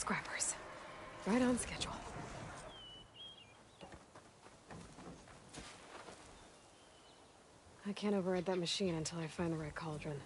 scrappers. Right on schedule. I can't override that machine until I find the right cauldron.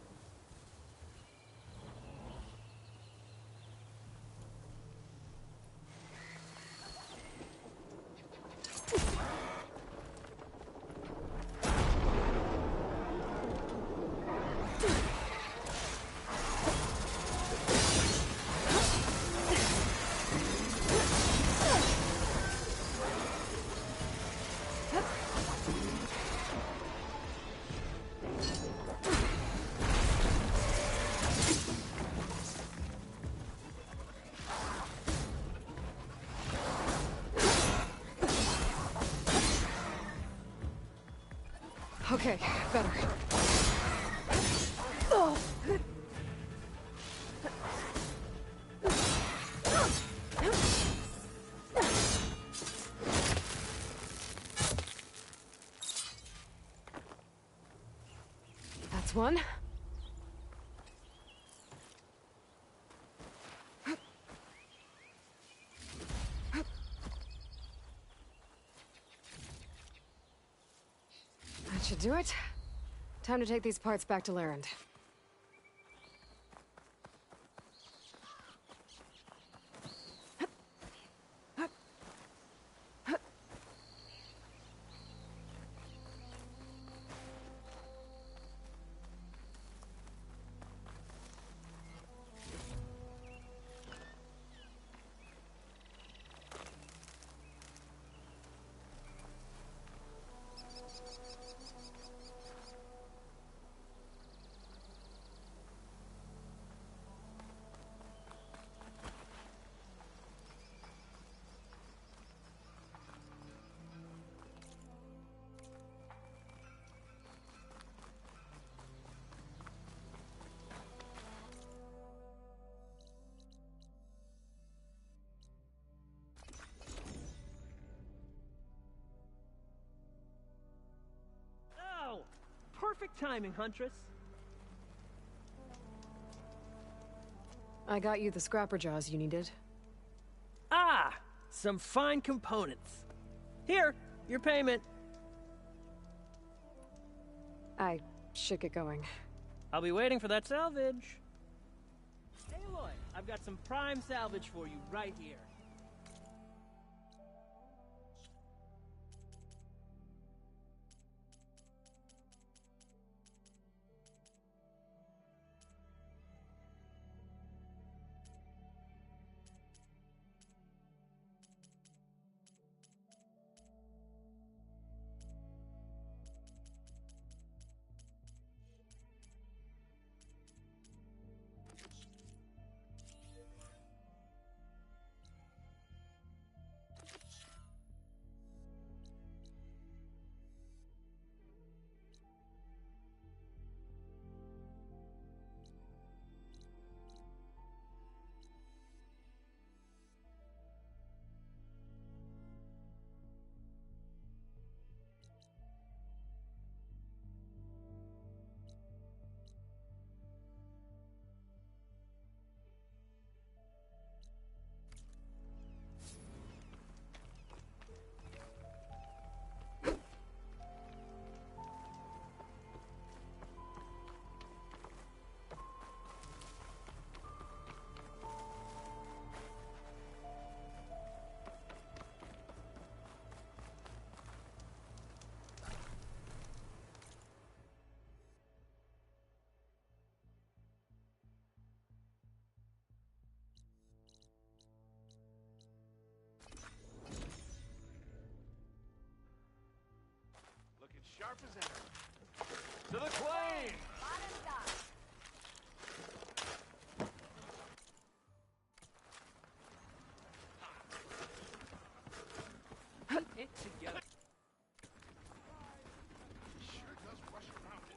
Okay, better. Oh. That's one. That should do it. Time to take these parts back to Larend. Perfect timing, Huntress. I got you the scrapper jaws you needed. Ah! Some fine components. Here, your payment. I should get going. I'll be waiting for that salvage. Hey, Aloy, I've got some prime salvage for you right here. Sharp as ever. To the flame! Keep it together. Sure does rush around it.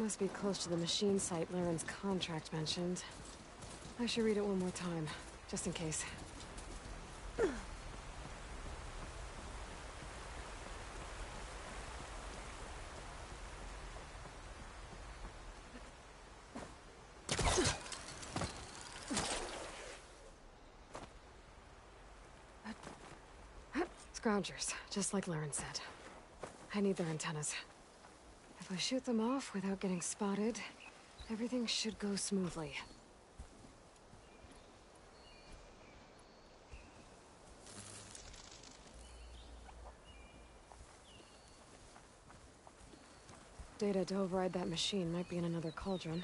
Must be close to the machine site Laren's contract mentioned. I should read it one more time, just in case. Scroungers, just like Laren said. I need their antennas. If I shoot them off without getting spotted, everything should go smoothly. Data to override that machine might be in another cauldron.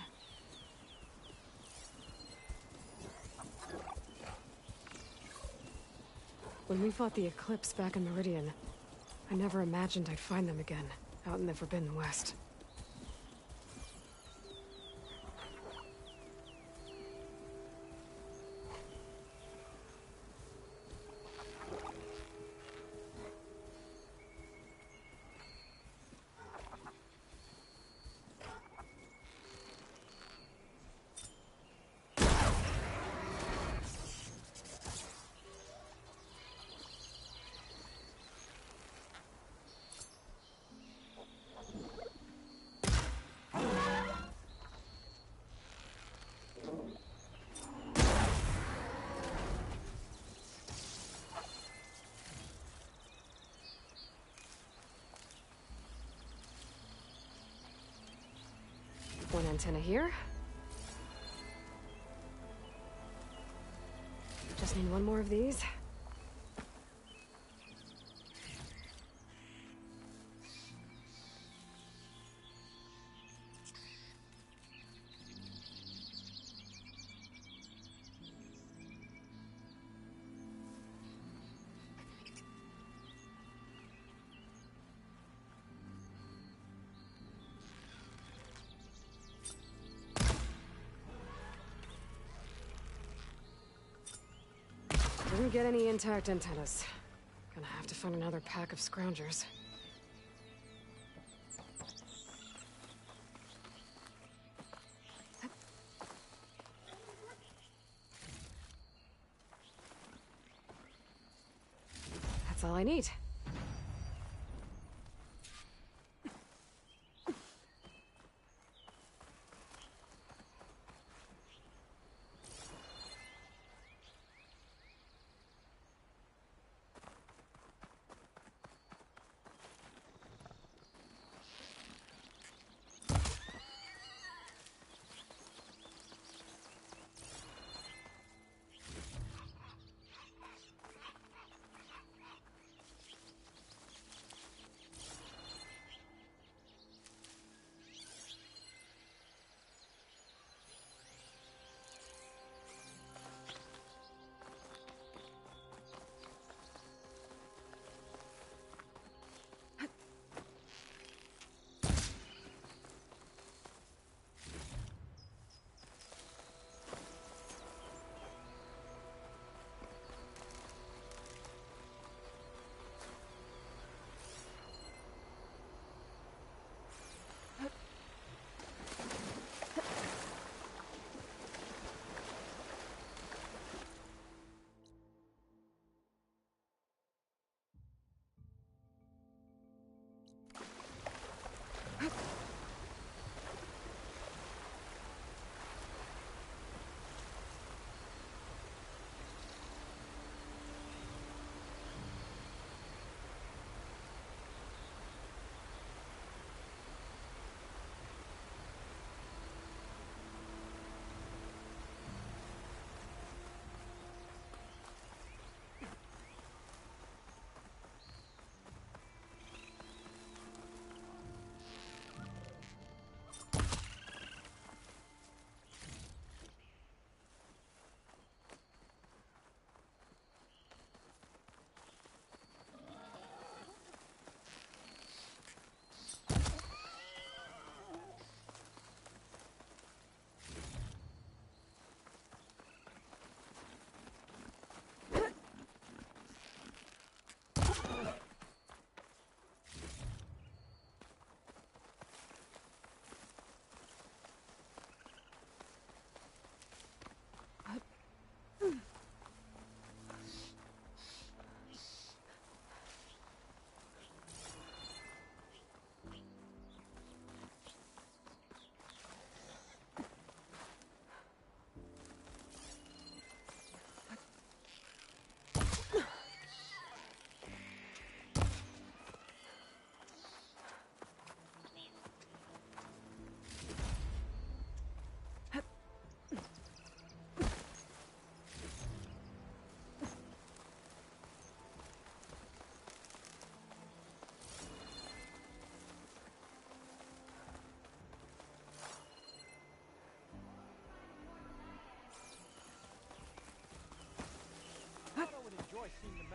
When we fought the Eclipse back in Meridian, I never imagined I'd find them again, out in the Forbidden West. One antenna here. Just need one more of these. Didn't get any intact antennas. Gonna have to find another pack of scroungers. That's all I need.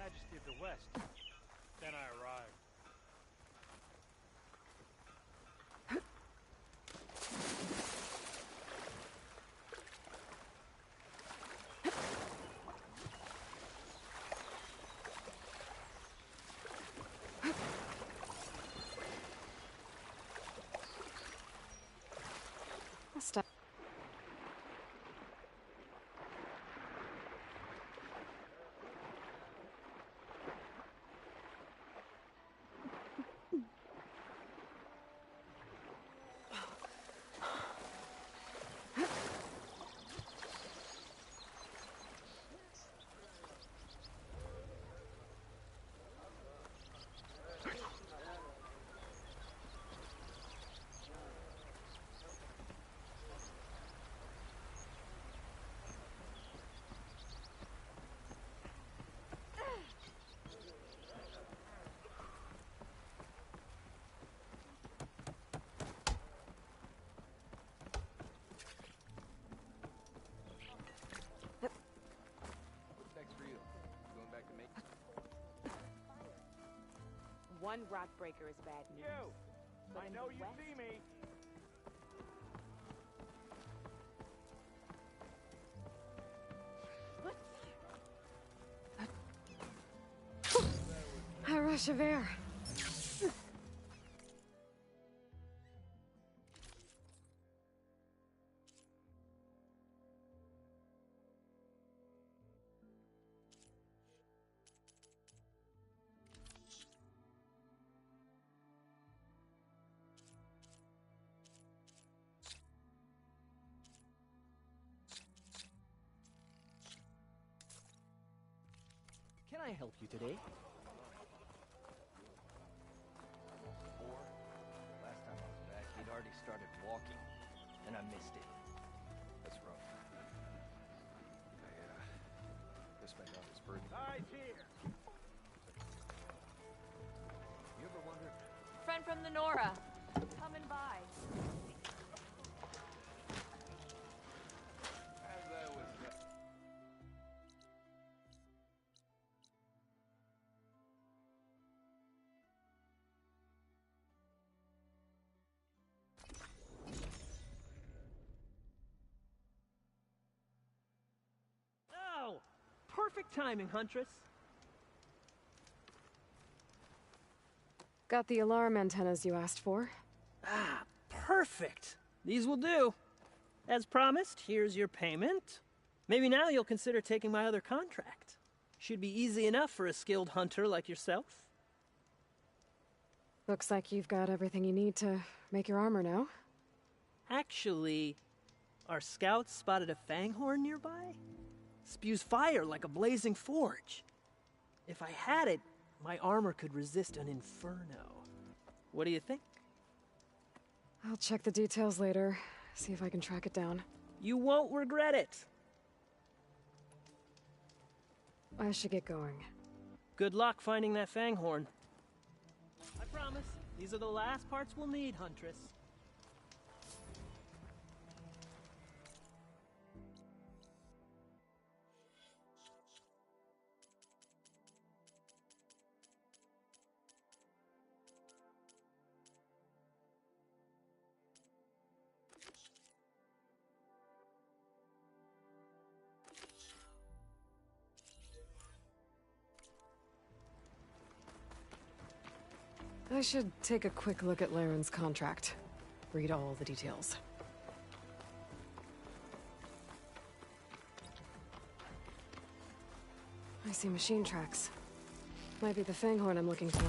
majesty of the West. Then I arrived. Stop. What's next for you? Going back to make... One rock breaker is bad news. You! But I in know the you West- see me! A rush of air. Can I help you today? Four. Last time I was back, he'd already started walking, and I missed it. That's rough. I guess my daughter's birthday. Eyes here! You ever wonder? Friend from the Nora. Coming by. As I was... Oh! Perfect timing, Huntress. Got the alarm antennas you asked for. Ah, perfect. These will do. As promised, here's your payment. Maybe now you'll consider taking my other contract. Should be easy enough for a skilled hunter like yourself. Looks like you've got everything you need to make your armor now. Actually, our scouts spotted a fanghorn nearby. Spews fire like a blazing forge. If I had it, my armor could resist an inferno. What do you think? I'll check the details later, see if I can track it down. You won't regret it. I should get going. Good luck finding that fanghorn. I promise, these are the last parts we'll need, Huntress. I should take a quick look at Laren's contract. Read all the details. I see machine tracks. Might be the fanghorn I'm looking for.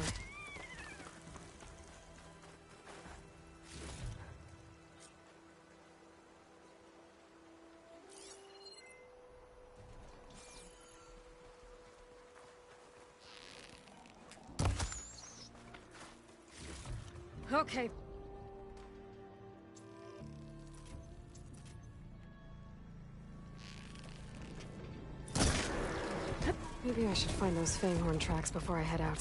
Okay. Maybe I should find those fanghorn tracks before I head out.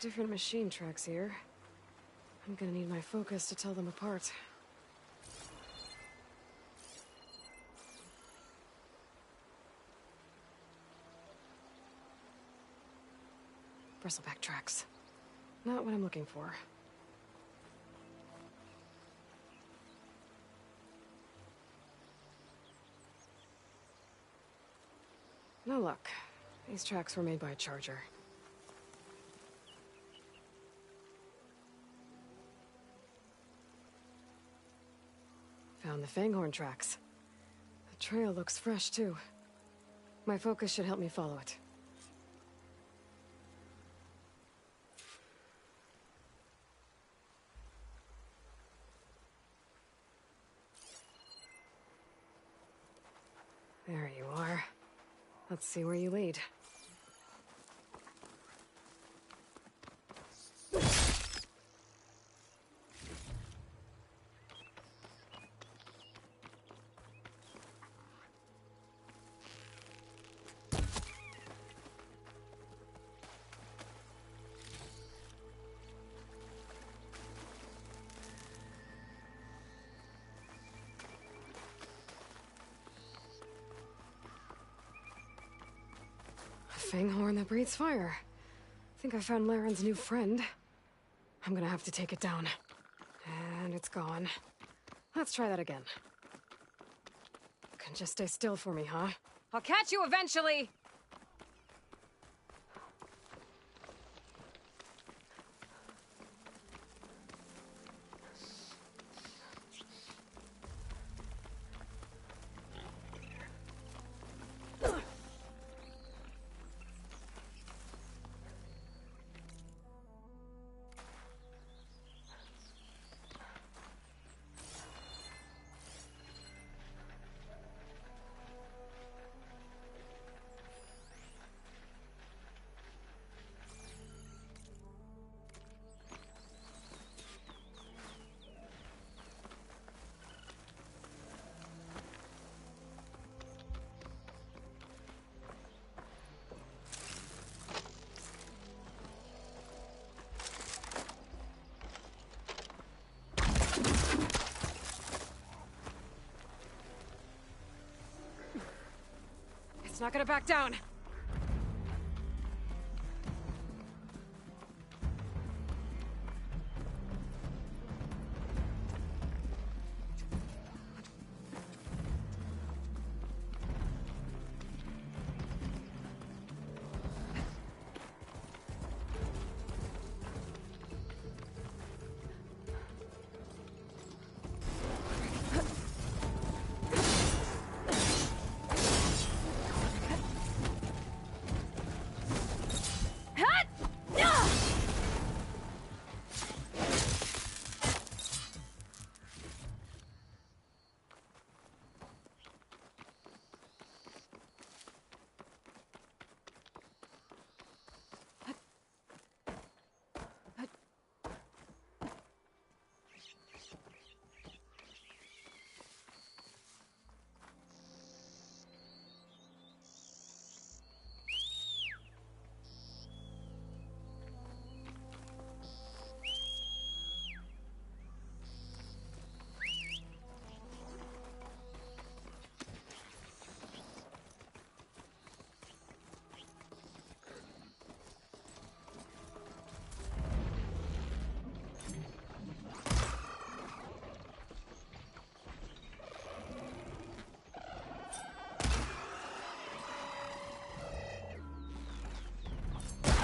different machine tracks here. I'm gonna need my focus to tell them apart. Bristleback tracks. Not what I'm looking for. No luck. These tracks were made by a charger. Found the Fanghorn tracks. The trail looks fresh, too. My focus should help me follow it. There you are. Let's see where you lead. Fanghorn that breathes fire. Think I found Laren's new friend. I'm gonna have to take it down. And it's gone. Let's try that again. Can just stay still for me, huh? I'll catch you eventually! Not gonna back down.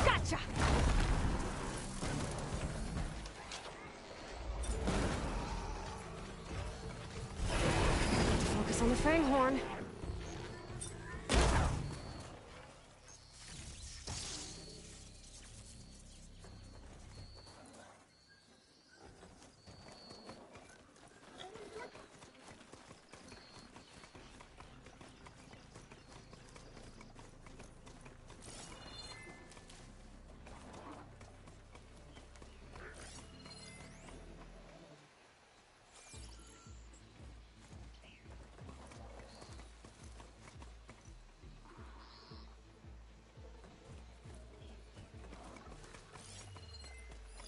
Gotcha! Focus on the Fanghorn.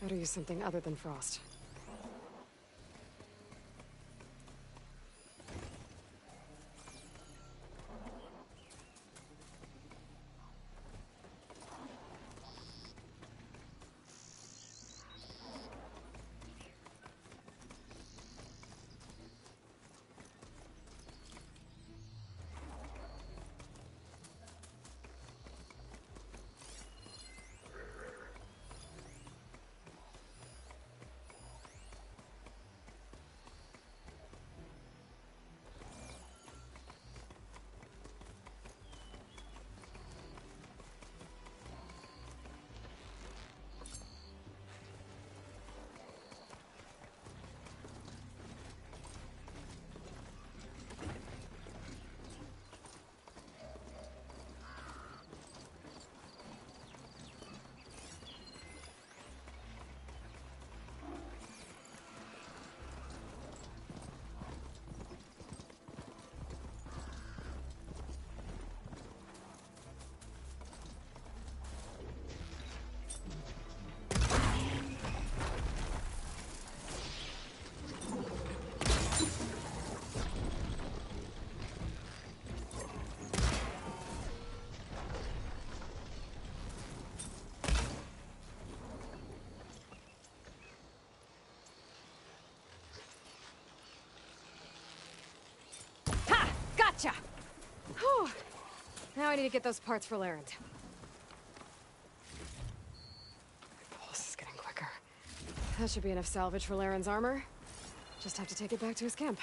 Better use something other than frost. Gotcha! Whew. Now I need to get those parts for Larend. My pulse is getting quicker. That should be enough salvage for Larend's armor. Just have to take it back to his camp.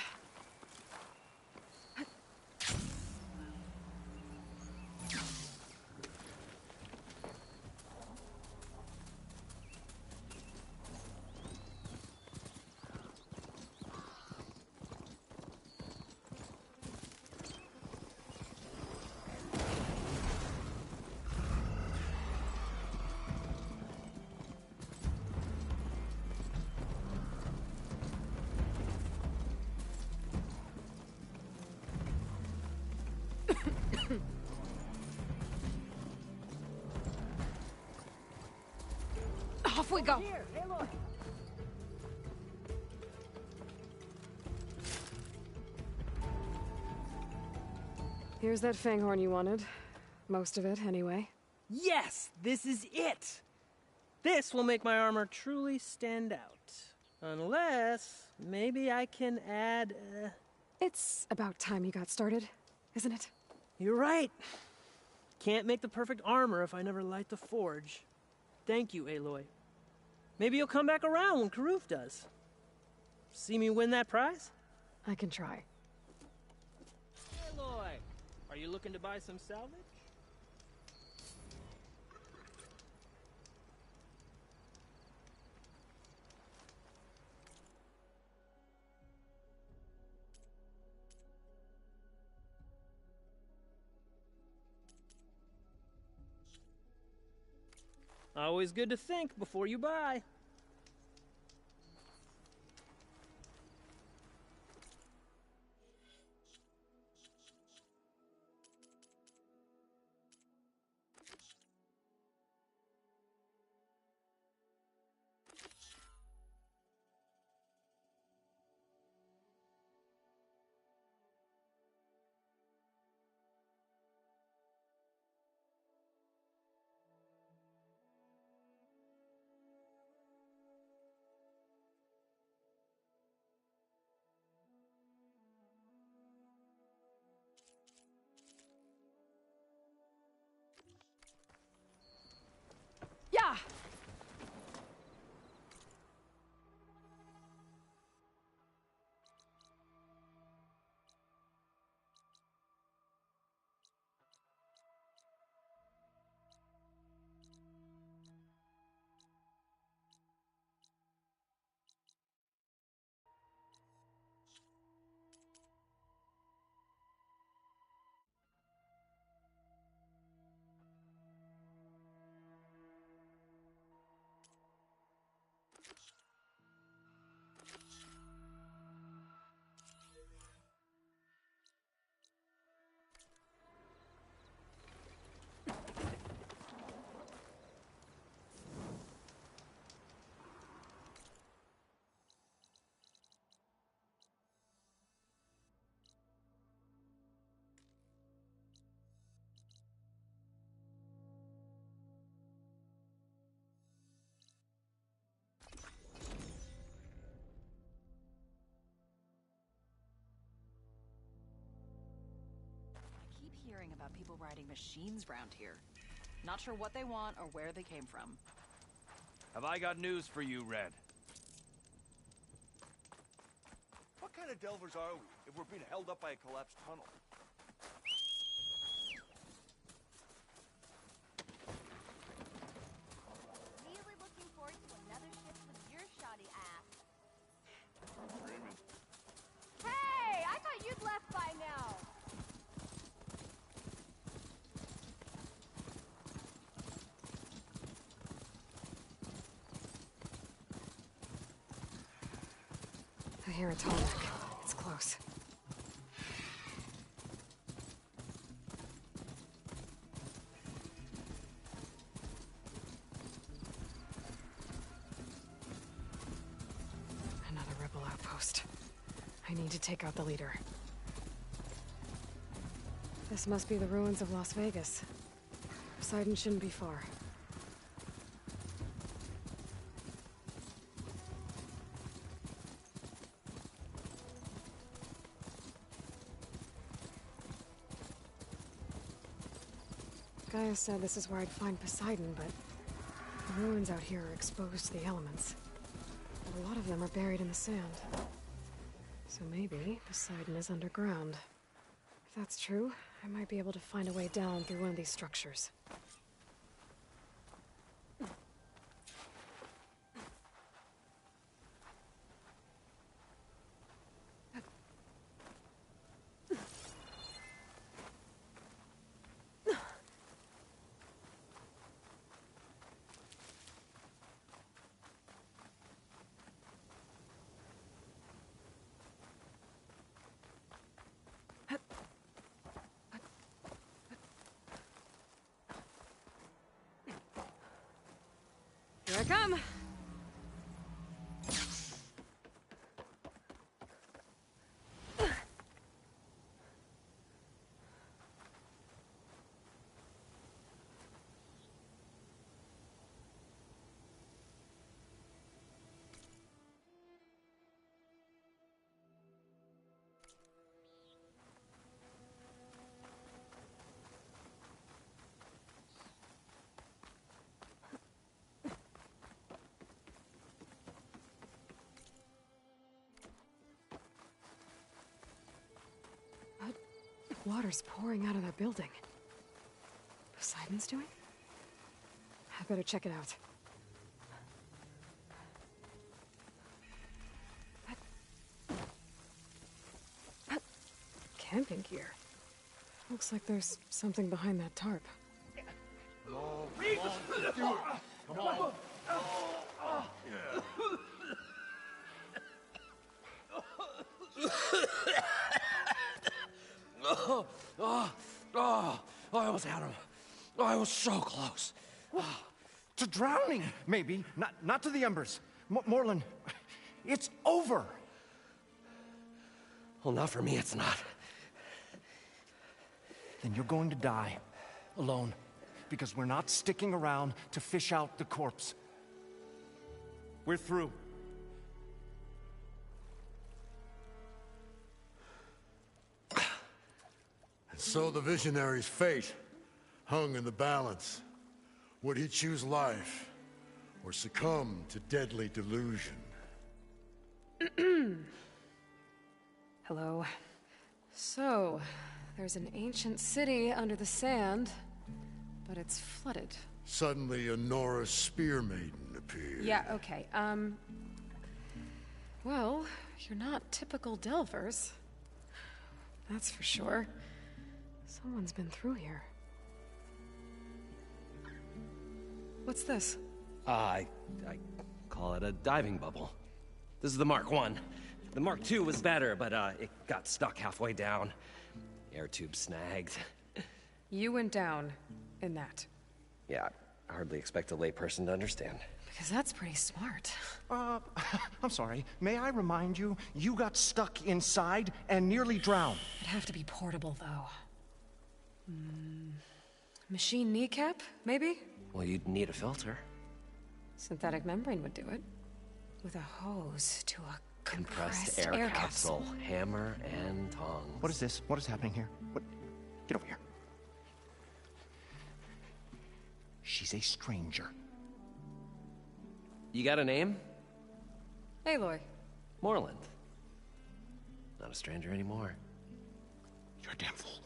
Off we go! Here, Aloy! Here's that fanghorn you wanted. Most of it, anyway. Yes! This is it! This will make my armor truly stand out. Unless, maybe I can add, It's about time you got started, isn't it? You're right. Can't make the perfect armor if I never light the forge. Thank you, Aloy. Maybe you'll come back around when Karuf does. See me win that prize? I can try. Aloy, are you looking to buy some salvage? Always good to think before you buy. hearing about people riding machines round here. Not sure what they want or where they came from. Have I got news for you, Red? What kind of delvers are we if we're being held up by a collapsed tunnel? Really looking forward to another shift with your shoddy ass. Dreaming. Hey, I thought you'd left by now. I hear a tarmac. It's close. Another rebel outpost. I need to take out the leader. This must be the ruins of Las Vegas. Poseidon shouldn't be far. Gaia said this is where I'd find Poseidon, but the ruins out here are exposed to the elements. A lot of them are buried in the sand. So maybe Poseidon is underground. If that's true, I might be able to find a way down through one of these structures. Here I come! Water's pouring out of that building. Poseidon's doing? I better check it out. Camping gear. Looks like there's something behind that tarp. I almost had him. I was so close. To drowning, maybe. Not to the Embers. Moreland, it's over. Well, not for me, it's not. Then you're going to die. Alone. Because we're not sticking around to fish out the corpse. We're through. So the visionary's fate hung in the balance. Would he choose life, or succumb to deadly delusion? Hello. So, there's an ancient city under the sand, but it's flooded. Suddenly a Nora spear maiden appeared. Yeah, okay, well, you're not typical Delvers. That's for sure. Someone's been through here. What's this? I call it a diving bubble. This is the Mark I. The Mark II was better, but it got stuck halfway down. Air tube snagged. You went down in that. Yeah, I hardly expect a layperson to understand. Because that's pretty smart. I'm sorry. May I remind you, you got stuck inside and nearly drowned. It'd have to be portable, though. Machine kneecap, maybe? Well, you'd need a filter. Synthetic membrane would do it. With a hose to a compressed air capsule. Hammer and tongs. What is this? What is happening here? What? Get over here. She's a stranger. You got a name? Aloy. Moreland. Not a stranger anymore. You're a damn fool.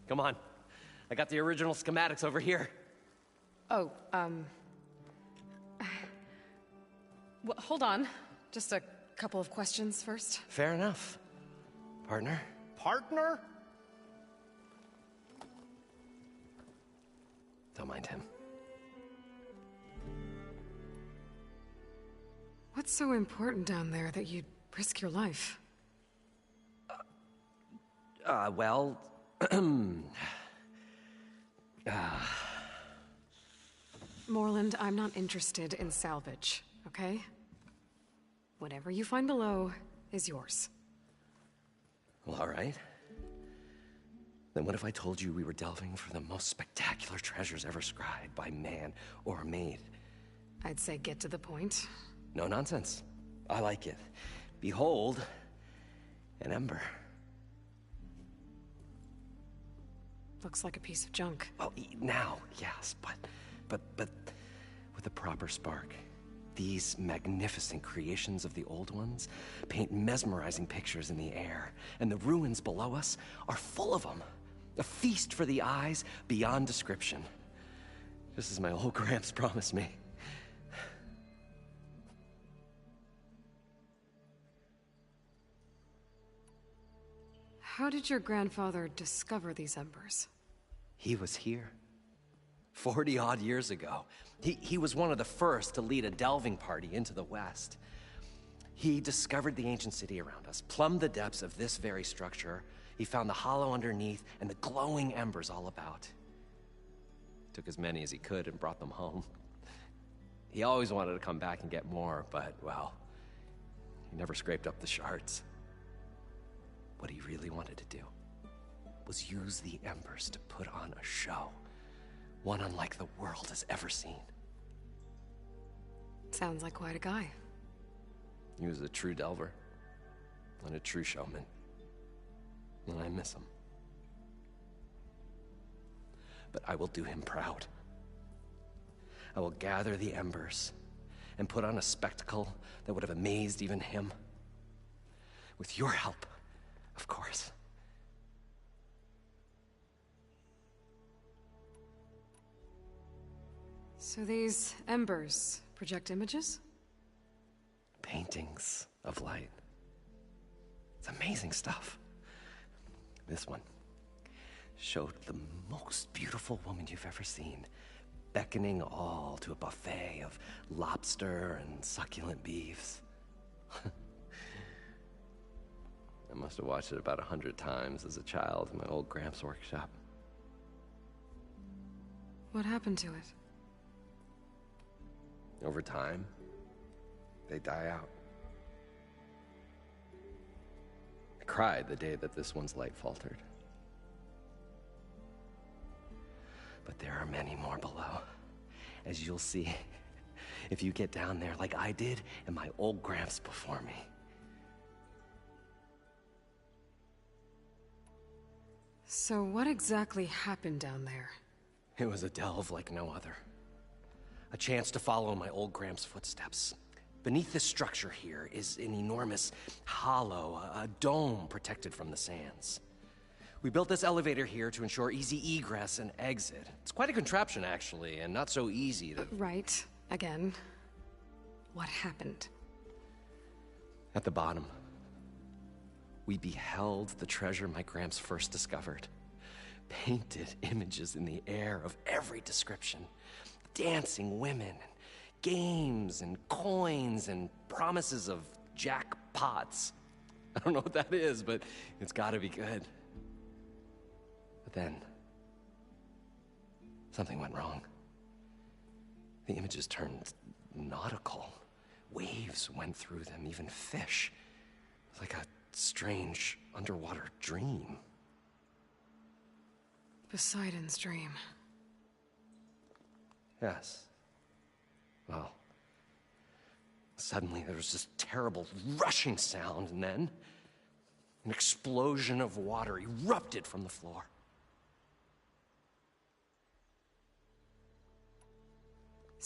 Come on. I got the original schematics over here. Oh, well, hold on. Just a couple of questions first. Fair enough. Partner? Partner? Don't mind him. What's so important down there that you'd risk your life? Well... Moreland, I'm not interested in salvage, okay? Whatever you find below is yours. Well, all right. Then what if I told you we were delving for the most spectacular treasures ever scribed by man or maid? I'd say get to the point. No nonsense. I like it. Behold, an ember. Looks like a piece of junk. Well, now, yes, but with a proper spark. These magnificent creations of the old ones paint mesmerizing pictures in the air, and the ruins below us are full of them. A feast for the eyes beyond description. Just as my old Gramps promised me. How did your grandfather discover these embers? He was here. 40-odd years ago. He was one of the first to lead a delving party into the West. He discovered the ancient city around us, plumbed the depths of this very structure. He found the hollow underneath and the glowing embers all about. Took as many as he could and brought them home. He always wanted to come back and get more, but, well, he never scraped up the shards. What he really wanted to do was use the embers to put on a show. One unlike the world has ever seen. Sounds like quite a guy. He was a true delver and a true showman. And I miss him. But I will do him proud. I will gather the embers and put on a spectacle that would have amazed even him. With your help, of course. So these embers project images? Paintings of light. It's amazing stuff. This one showed the most beautiful woman you've ever seen, beckoning all to a buffet of lobster and succulent beefs. I must have watched it about 100 times as a child in my old Gramps' workshop. What happened to it? Over time, they die out. I cried the day that this one's light faltered. But there are many more below, as you'll see if you get down there like I did and my old Gramps before me. So what exactly happened down there? It was a delve like no other. A chance to follow my old Gramps' footsteps. Beneath this structure here is an enormous hollow, a dome protected from the sands. We built this elevator here to ensure easy egress and exit. It's quite a contraption, actually, and not so easy to... Right. Again. What happened? At the bottom, we beheld the treasure my Gramps first discovered. Painted images in the air of every description. Dancing women, and games, and coins, and promises of jackpots. I don't know what that is, but it's gotta be good. But then, something went wrong. The images turned nautical. Waves went through them, even fish. It was like a strange underwater dream. Poseidon's dream. Yes. Well, suddenly there was this terrible rushing sound, and then an explosion of water erupted from the floor.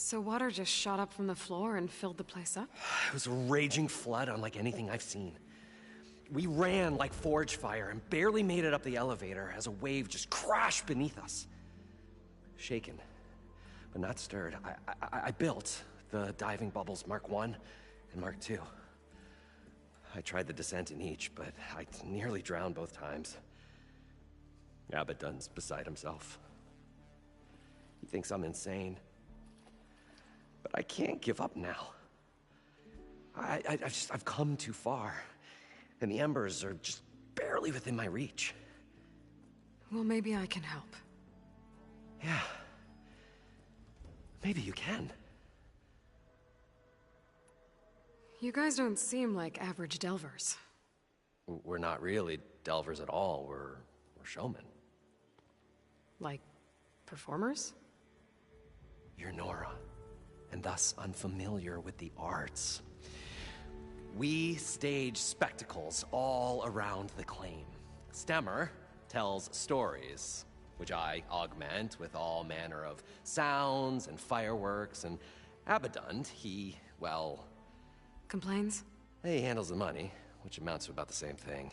So water just shot up from the floor and filled the place up? It was a raging flood unlike anything I've seen. We ran like forge fire and barely made it up the elevator as a wave just crashed beneath us. Shaken, but not stirred, I built the diving bubbles Mark I and Mark II. I tried the descent in each, but I nearly drowned both times. Abaddon's beside himself. He thinks I'm insane. But I can't give up now. I've come too far. And the Embers are just barely within my reach. Well, maybe I can help. Yeah. Maybe you can. You guys don't seem like average delvers. We're not really delvers at all. We're showmen. Like, performers? You're Nora, and thus unfamiliar with the arts. We stage spectacles all around the claim. Stemmer tells stories, which I augment with all manner of sounds and fireworks, and Abaddon, he, well... Complains? He handles the money, which amounts to about the same thing.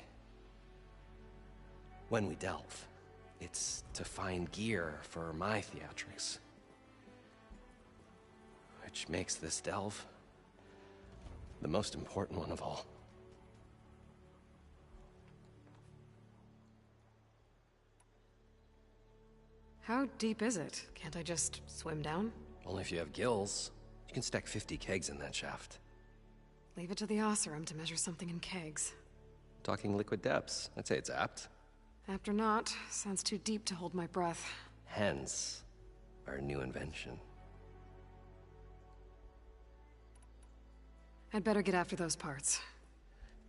When we delve, it's to find gear for my theatrics. Which makes this delve the most important one of all. How deep is it? Can't I just swim down? Only if you have gills. You can stack 50 kegs in that shaft. Leave it to the Oseram to measure something in kegs. Talking liquid depths, I'd say it's apt. Apt or not, sounds too deep to hold my breath. Hence, our new invention. I'd better get after those parts.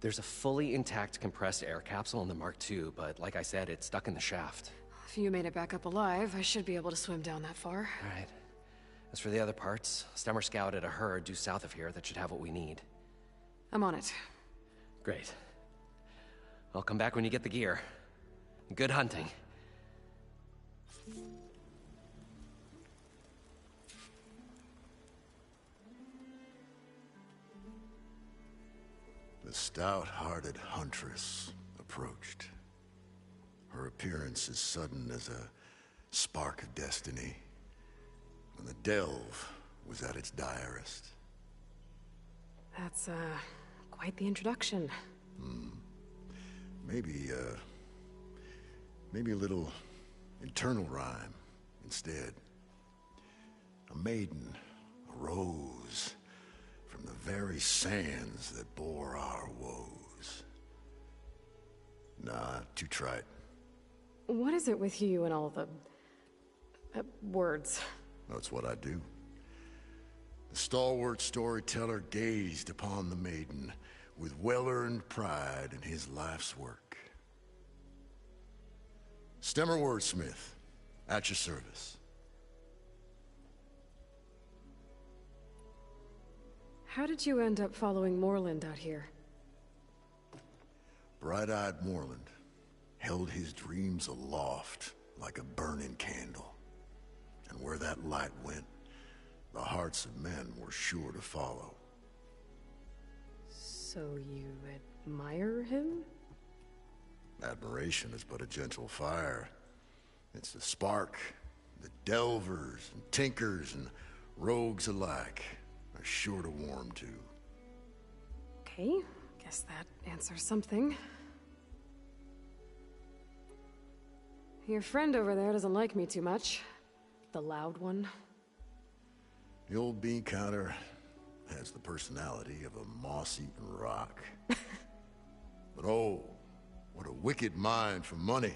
There's a fully intact compressed air capsule in the Mark II, but like I said, it's stuck in the shaft. If you made it back up alive, I should be able to swim down that far. All right. As for the other parts, Stemmer scouted a herd due south of here that should have what we need. I'm on it. Great. I'll come back when you get the gear. Good hunting. The stout-hearted huntress approached. Her appearance as sudden as a spark of destiny, when the delve was at its direst. That's, quite the introduction. Maybe a little internal rhyme instead. A maiden arose from the very sands that bore our woes. Nah, too trite. What is it with you and all the... words? That's what I do. The stalwart storyteller gazed upon the maiden with well-earned pride in his life's work. Stemmer wordsmith, at your service. How did you end up following Moreland out here? Bright-eyed Moreland held his dreams aloft like a burning candle. And where that light went, the hearts of men were sure to follow. So you admire him? Admiration is but a gentle fire. It's the spark that delvers and tinkers and rogues alike are sure to warm to. Okay, guess that answers something. Your friend over there doesn't like me too much. The loud one. The old bean counter has the personality of a moss-eaten rock. But oh, what a wicked mind for money.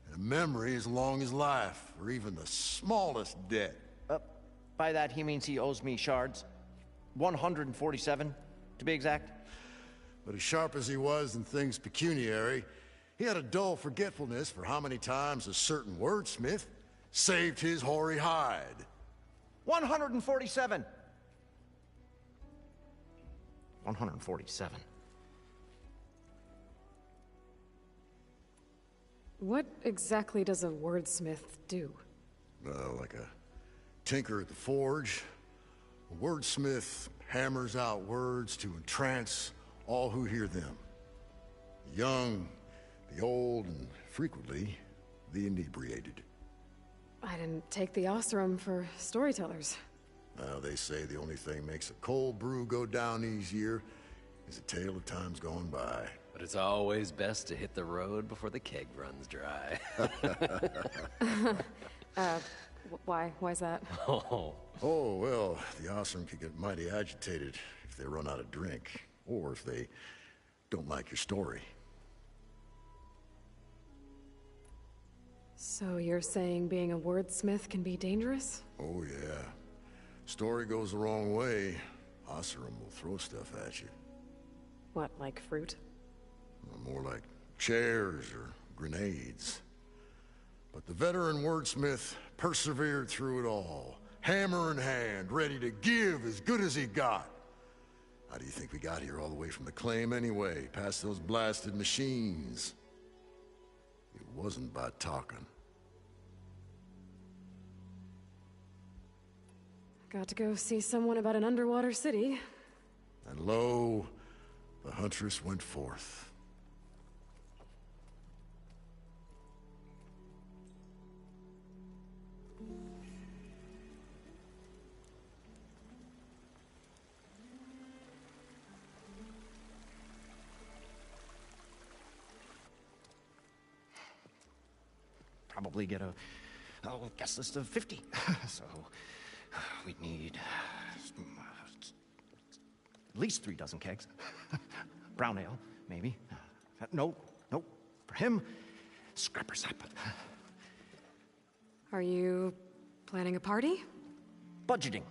And a memory as long as life, or even the smallest debt. By that he means he owes me shards. 147, to be exact. But as sharp as he was in things pecuniary, he had a dull forgetfulness for how many times a certain wordsmith saved his hoary hide. 147. 147. What exactly does a wordsmith do? Like a tinker at the forge. A wordsmith hammers out words to entrance all who hear them. The young, the old, and frequently, the inebriated. I didn't take the Osram for storytellers. Well, they say the only thing makes a cold brew go down easier is a tale of times gone by. But it's always best to hit the road before the keg runs dry. Why? Why's that? Oh, well, the Osram could get mighty agitated if they run out of drink, or if they don't like your story. So you're saying being a wordsmith can be dangerous? Oh, yeah. Story goes the wrong way, Osram will throw stuff at you. What, like fruit? More like chairs or grenades. But the veteran wordsmith persevered through it all, hammer in hand, ready to give as good as he got. How do you think we got here all the way from the claim anyway, past those blasted machines? It wasn't by talking. Got to go see someone about an underwater city. And lo, the huntress went forth. Probably get a guest list of 50. So we'd need at least 3 dozen kegs. Brown ale, maybe. No. For him, scrapper sap. Are you planning a party? Budgeting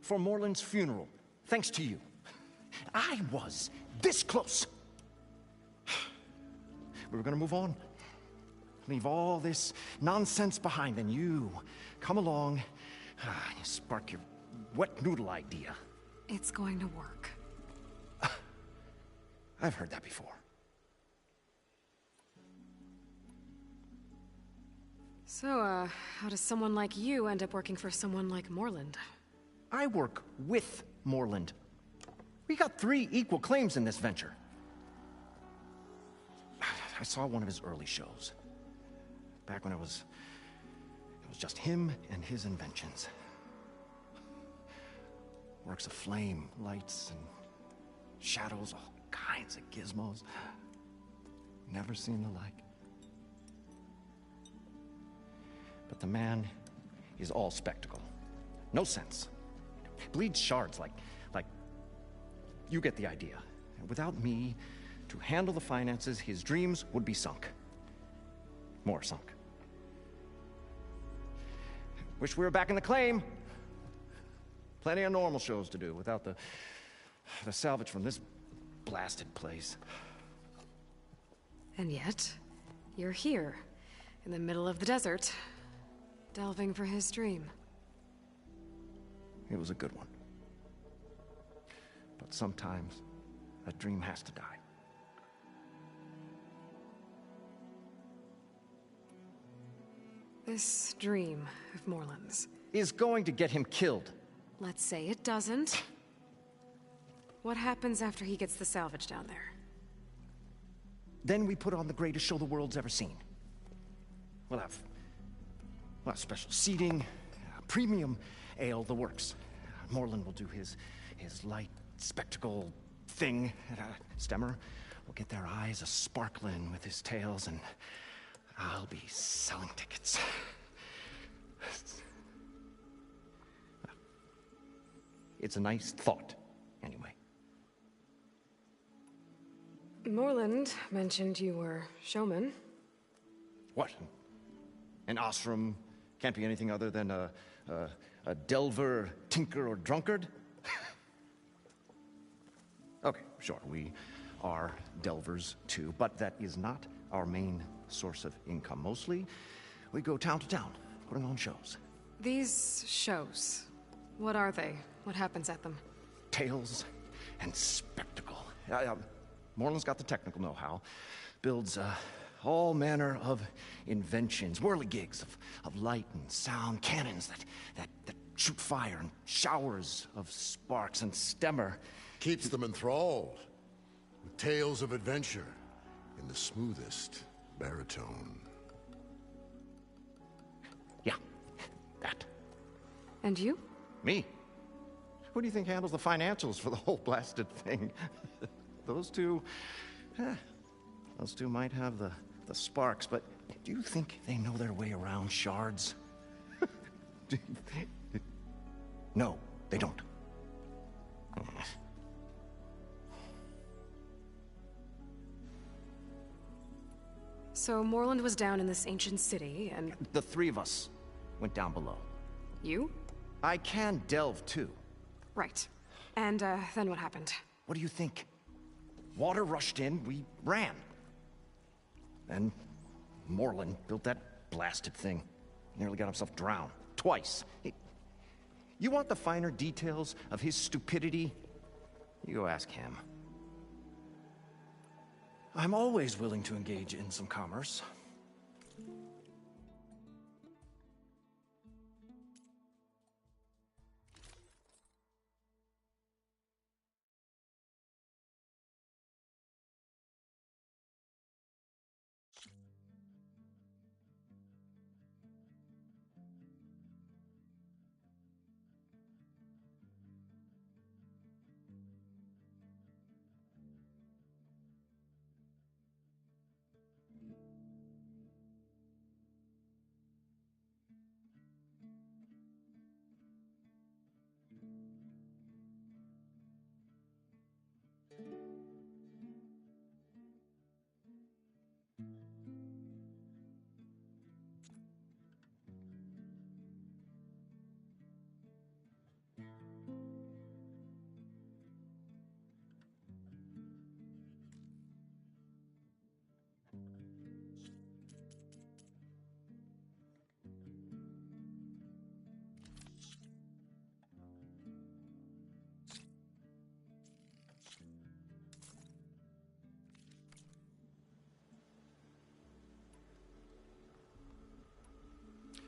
for Moreland's funeral, thanks to you. I was this close. We were gonna move on. Leave all this nonsense behind, and you come along and you spark your wet noodle idea. It's going to work. I've heard that before. So, how does someone like you end up working for someone like Moreland? I work with Moreland. We got 3 equal claims in this venture. I saw one of his early shows. Back when it was just him and his inventions. Works of flame, lights, and shadows, all kinds of gizmos. Never seen the like. But the man is all spectacle. No sense. Bleeds shards like you get the idea. Without me to handle the finances, his dreams would be sunk. More sunk. Wish we were back in the claim. Plenty of normal shows to do without the salvage from this blasted place. And yet, you're here, in the middle of the desert, delving for his dream. It was a good one. But sometimes, a dream has to die. This dream of Moreland's is going to get him killed. Let's say it doesn't. What happens after he gets the salvage down there? Then we put on the greatest show the world's ever seen. We'll have special seating, premium ale, the works. Moreland will do his light spectacle thing. Stemmer will get their eyes a-sparkling with his tales, and I'll be selling tickets. It's a nice thought, anyway. Moreland mentioned you were showman. What? An Osram can't be anything other than a delver, tinker, or drunkard? Okay, sure, we are delvers too, but that is not our main source of income. Mostly, we go town to town, putting on shows. These shows, what are they? What happens at them? Tales and spectacle. Moreland's got the technical know-how. Builds all manner of inventions, whirligigs of light and sound, cannons that shoot fire and showers of sparks, and Stemmer keeps them enthralled with tales of adventure in the smoothest baritone. Yeah, that. And you? Me? Who do you think handles the financials for the whole blasted thing? Those two might have the sparks, but do you think they know their way around shards? No, they don't. So Morland was down in this ancient city, and... The three of us went down below. You? I can delve, too. Right. And, then what happened? What do you think? Water rushed in, we ran. Then Morland built that blasted thing. Nearly got himself drowned. Twice. You want the finer details of his stupidity? You go ask him. I'm always willing to engage in some commerce.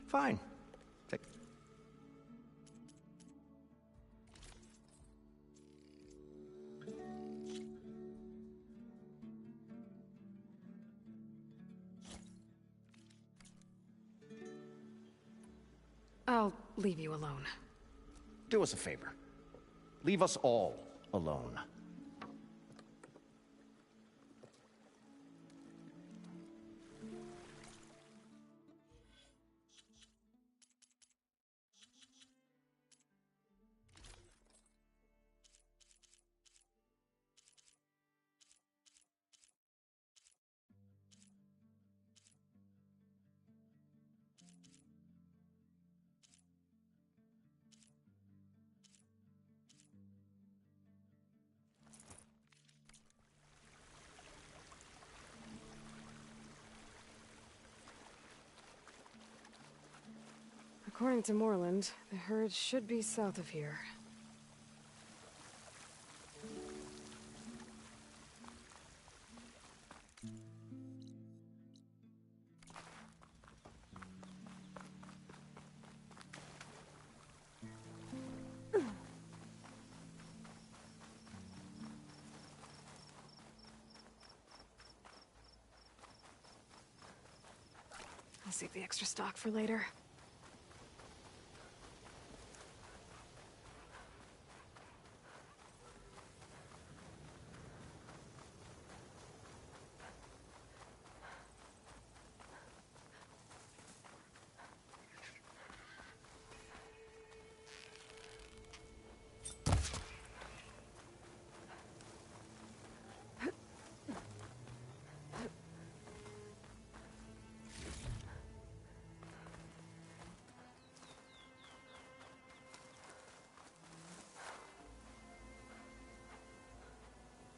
Fine. Take... I'll leave you alone. Do us a favor. Leave us all alone. According to Morland, the herd should be south of here. I'll save the extra stock for later.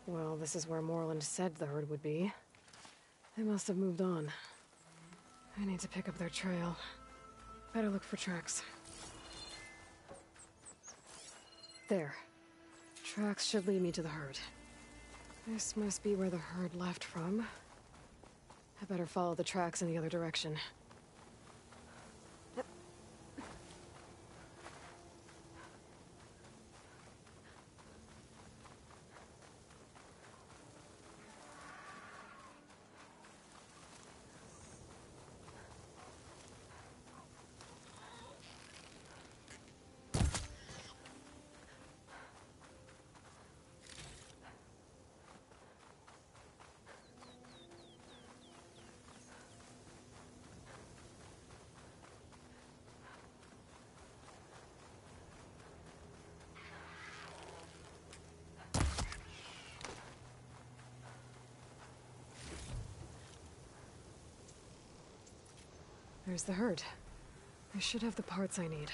Well, this is where Morland said the herd would be. They must have moved on. I need to pick up their trail. Better look for tracks. There. Tracks should lead me to the herd. This must be where the herd left from. I better follow the tracks in the other direction. There's the herd. I should have the parts I need.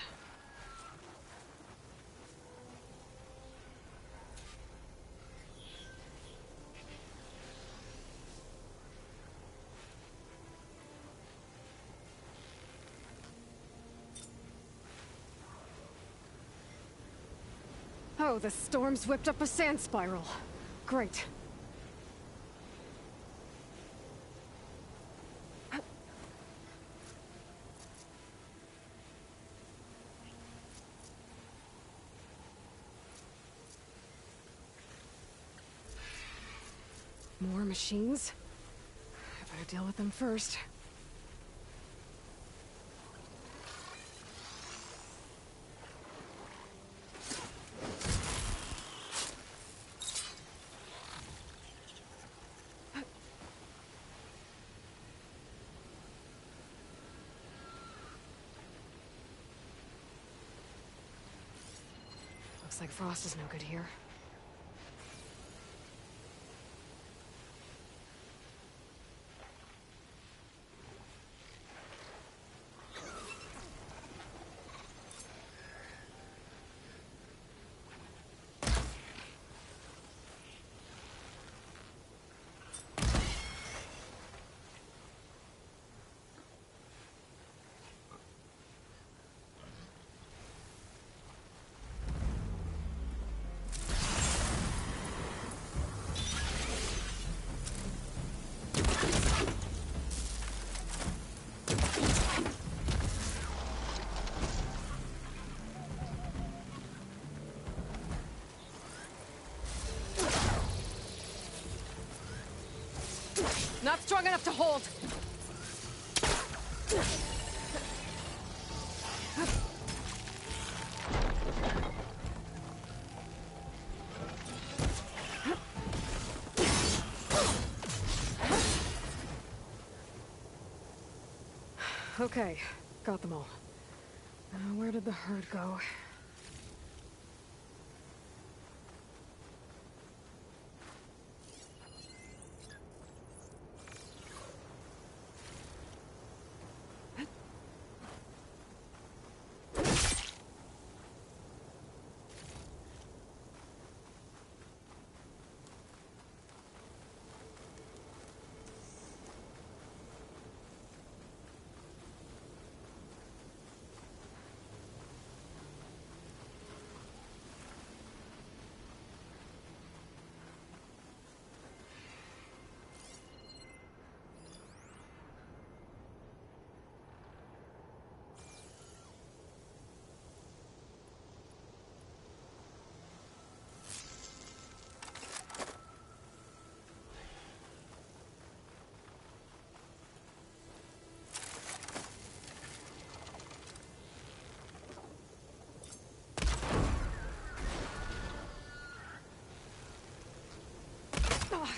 Oh, the storm's whipped up a sand spiral. Great. More machines? I better deal with them first. Looks like Frost is no good here. Not strong enough to hold. Okay, got them all. Where did the herd go?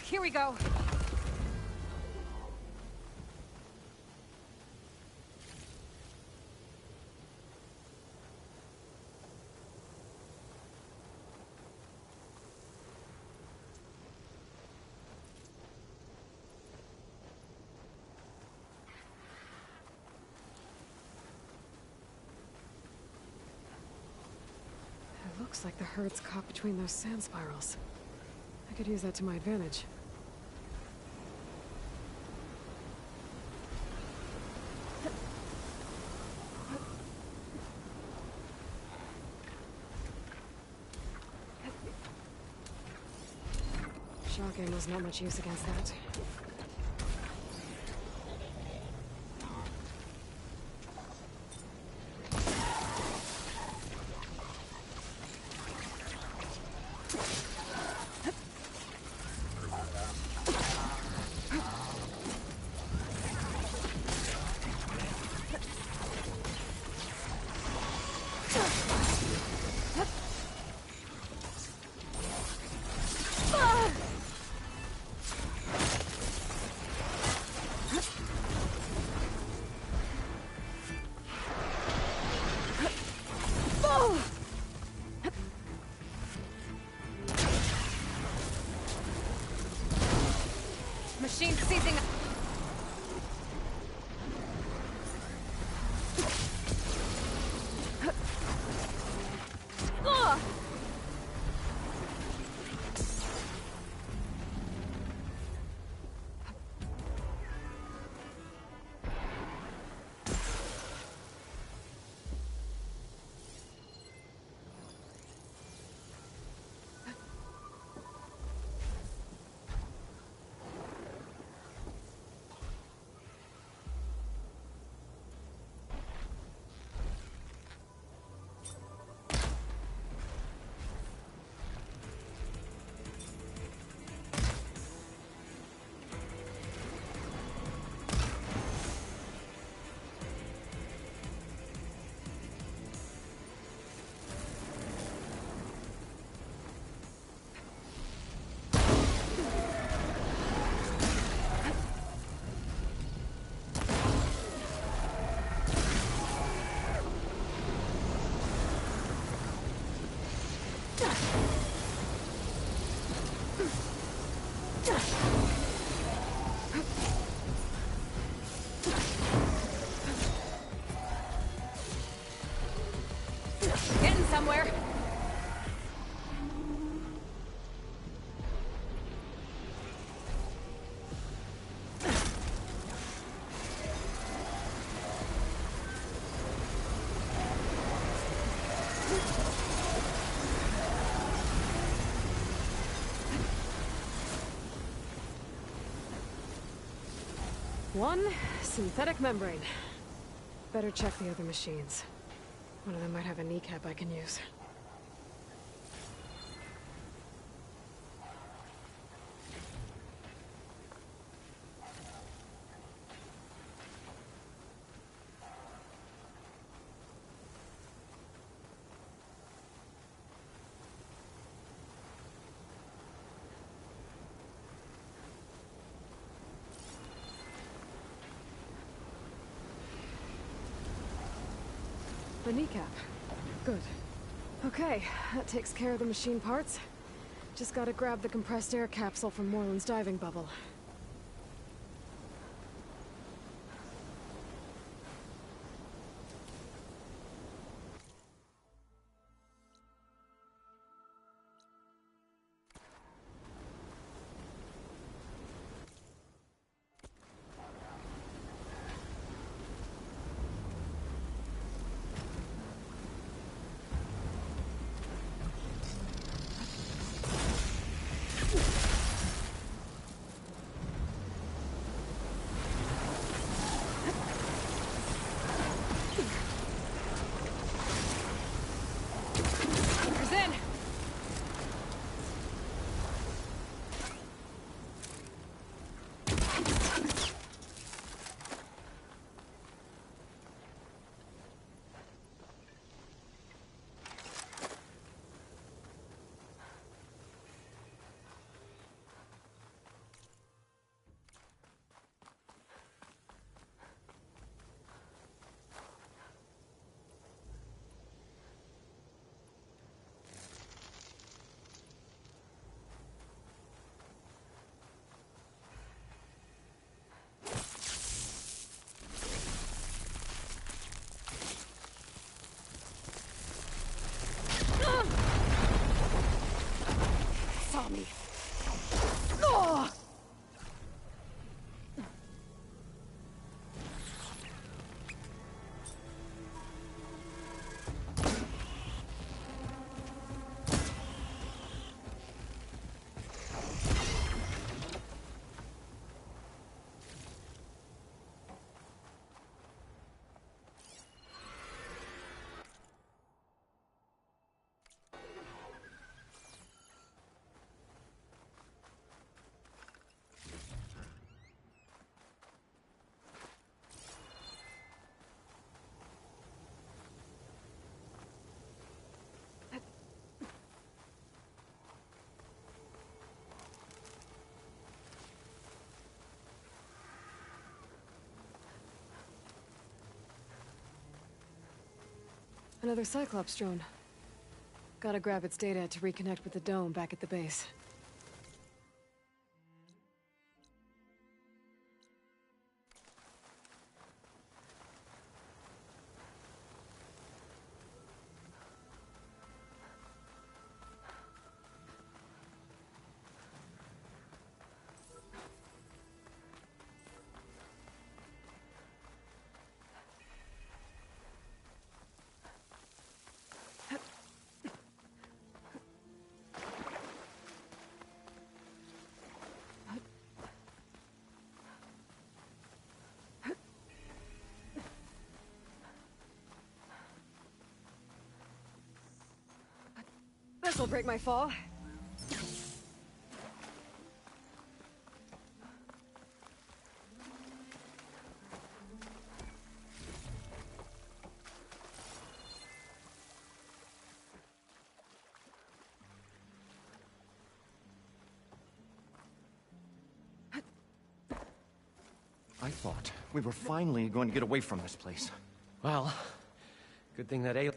Here we go. It looks like the herd's caught between those sand spirals. I could use that to my advantage. Shocking was not much use against that. somewhere? One synthetic membrane. Better check the other machines. One of them might have a kneecap I can use. The kneecap. Good. Okay, that takes care of the machine parts. Just gotta grab the compressed air capsule from Moreland's diving bubble. Saw me. Oh! Another Cyclops drone. Gotta grab its data to reconnect with the dome back at the base. This'll break my fall. I thought we were finally going to get away from this place. Well, good thing that A.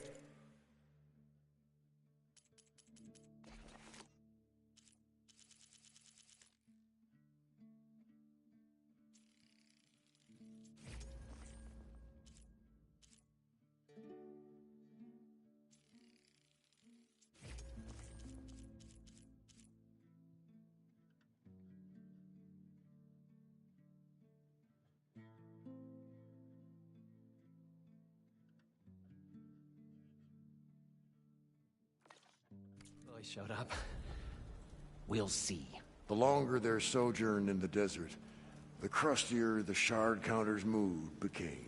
boys showed up. We'll see. The longer their sojourn in the desert, the crustier the shard counter's mood became.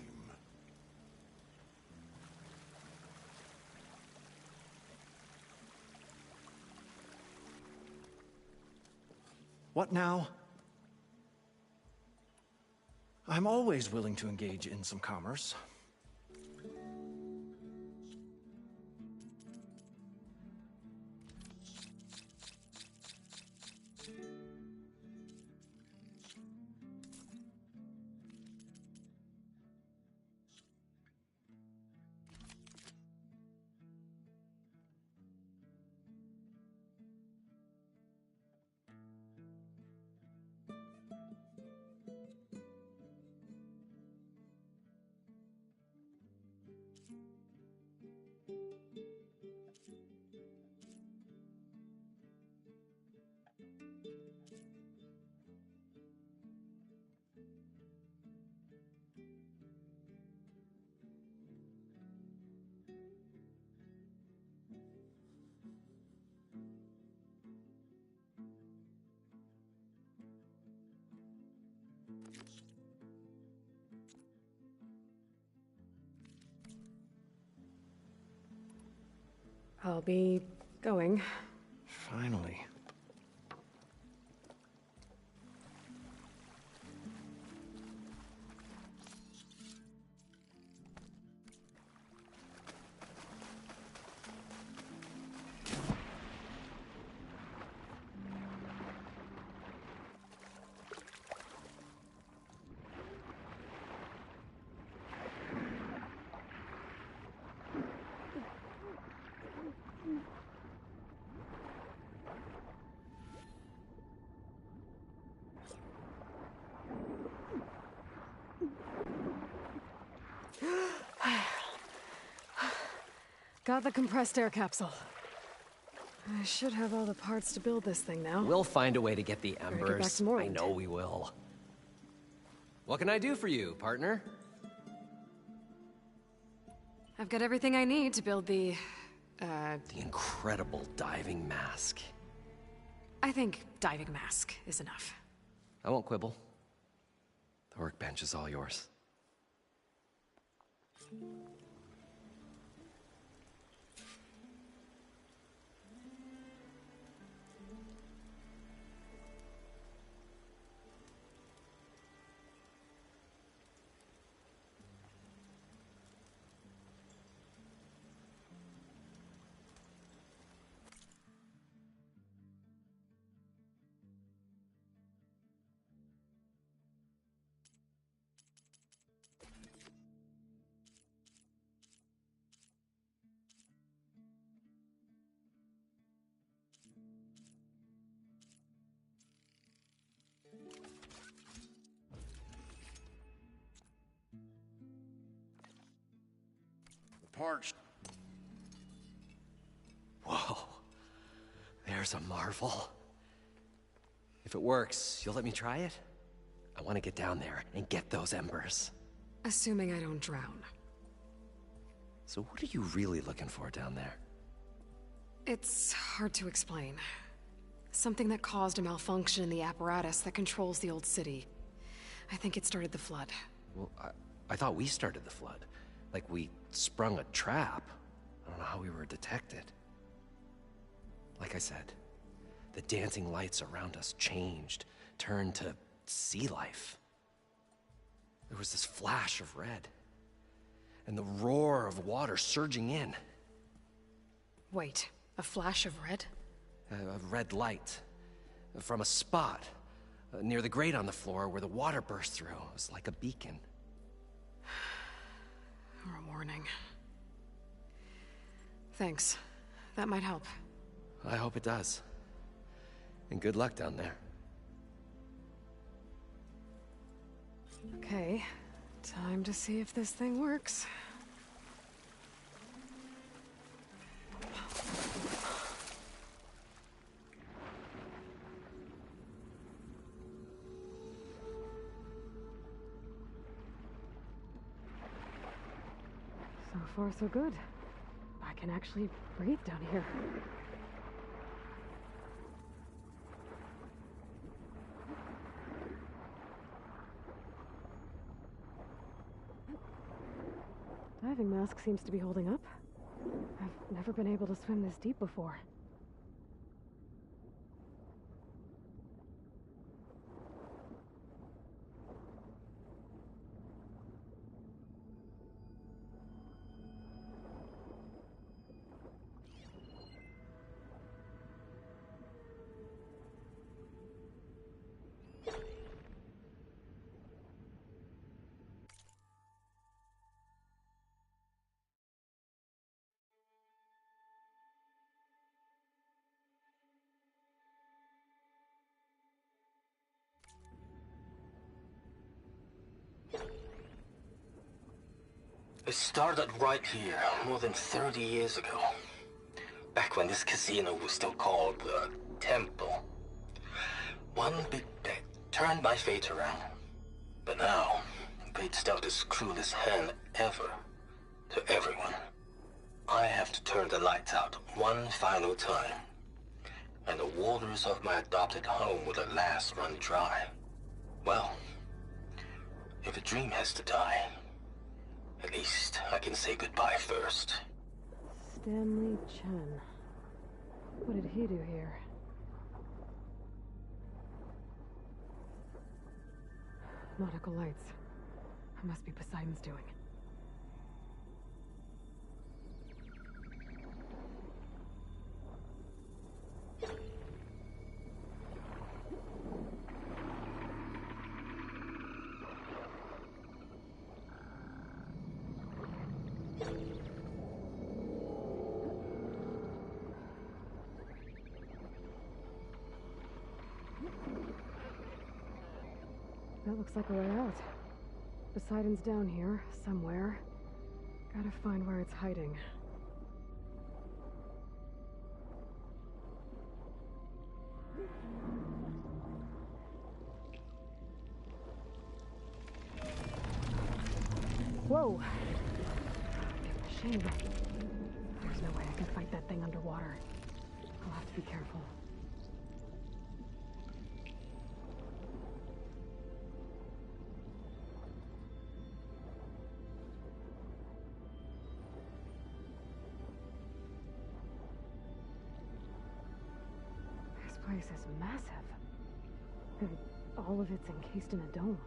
What now? I'm always willing to engage in some commerce. I'll be going. Finally. Got the compressed air capsule. I should have all the parts to build this thing now. We'll find a way to get the Better get back Embers. to I Moreland. know we will. What can I do for you, partner? I've got everything I need to build the incredible diving mask. I think diving mask is enough. I won't quibble. The workbench is all yours. Parched. Whoa. There's a marvel. If it works, you'll let me try it? I want to get down there and get those embers. Assuming I don't drown. So what are you really looking for down there? It's hard to explain. Something that caused a malfunction in the apparatus that controls the old city. I think it started the flood. Well, I thought we started the flood. Like we sprung a trap. I don't know how we were detected. Like I said, the dancing lights around us changed, turned to sea life. There was this flash of red, and the roar of water surging in. Wait, a flash of red? A red light from a spot near the grate on the floor where the water burst through. It was like a beacon. Or a warning. Thanks. That might help. I hope it does. And good luck down there. Okay, time to see if this thing works. So far, so good. I can actually breathe down here. Diving mask seems to be holding up. I've never been able to swim this deep before. It started right here, more than 30 years ago. Back when this casino was still called the Temple. One big bet turned my fate around. But now, fate's dealt its cruelest hand ever to everyone. I have to turn the lights out one final time. And the waters of my adopted home will at last run dry. Well, if a dream has to die, at least I can say goodbye first. Stanley Chen. What did he do here? Nautical lights. Must be Poseidon's doing. That looks like a way out. Poseidon's down here, somewhere. Gotta find where it's hiding. Whoa! Machine. There's no way I can fight that thing underwater. I'll have to be careful. This place is massive. And all of it's encased in a dome.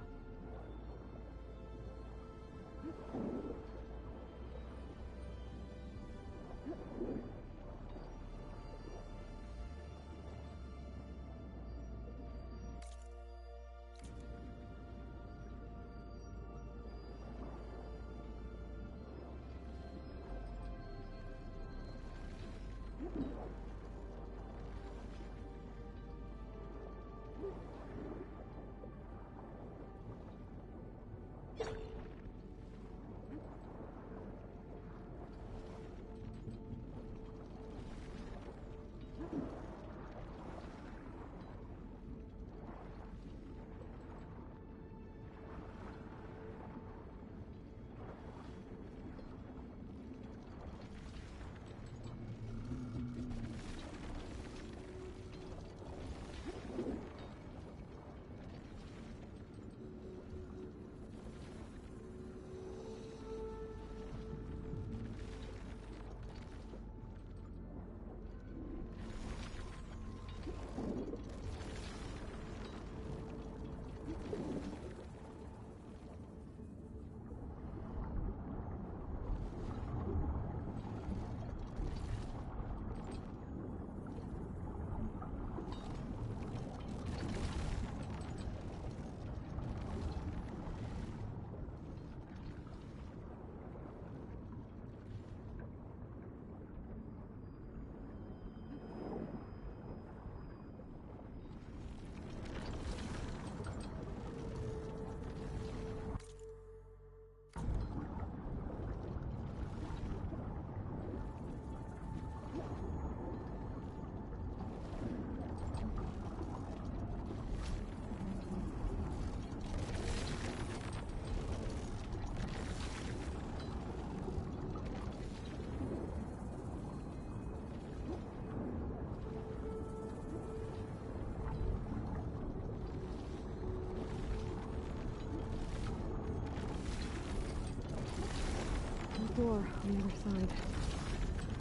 door on the other side.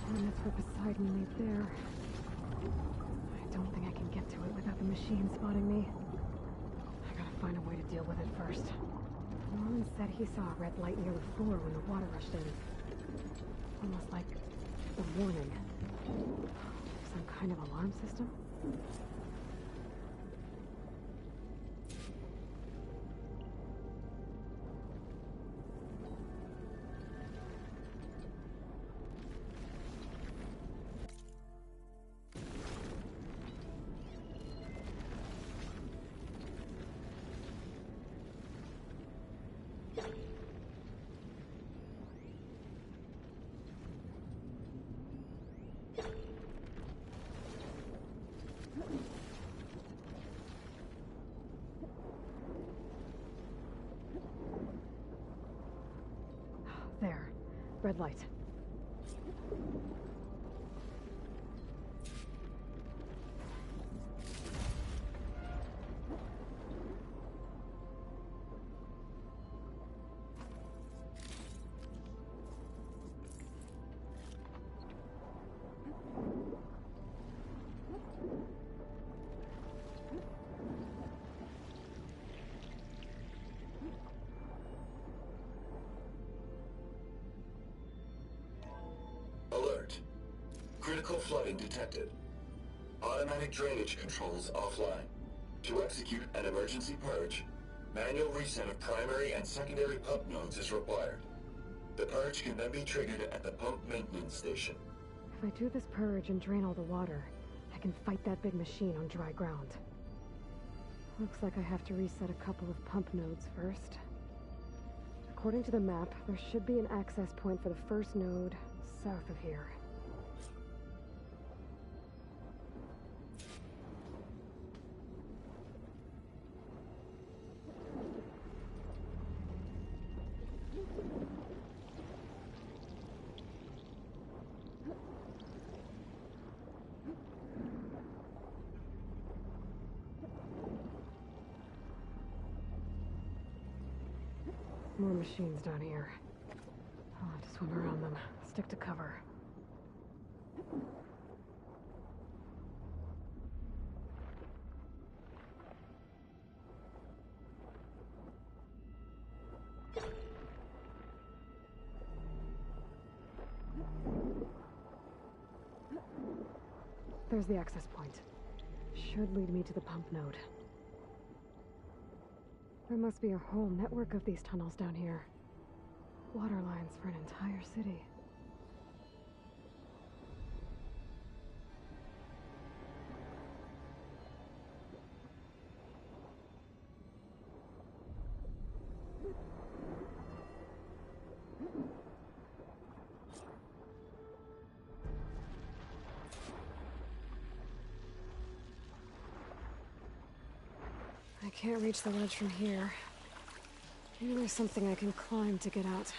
And that's where Poseidon laid there. I don't think I can get to it without the machine spotting me. I gotta find a way to deal with it first. Norman said he saw a red light near the floor when the water rushed in. Almost like a warning. Some kind of alarm system? There. Red light. Alert. Critical flooding detected. Automatic drainage controls offline. To execute an emergency purge, manual reset of primary and secondary pump nodes is required. The purge can then be triggered at the pump maintenance station. If I do this purge and drain all the water, I can fight that big machine on dry ground. Looks like I have to reset a couple of pump nodes first. According to the map, there should be an access point for the first node south of here. More machines down here. I'll have to swim around them. Stick to cover. There's the access point. Should lead me to the pump node. There must be a whole network of these tunnels down here. Water lines for an entire city. I can't reach the ledge from here. Maybe there's something I can climb to get out.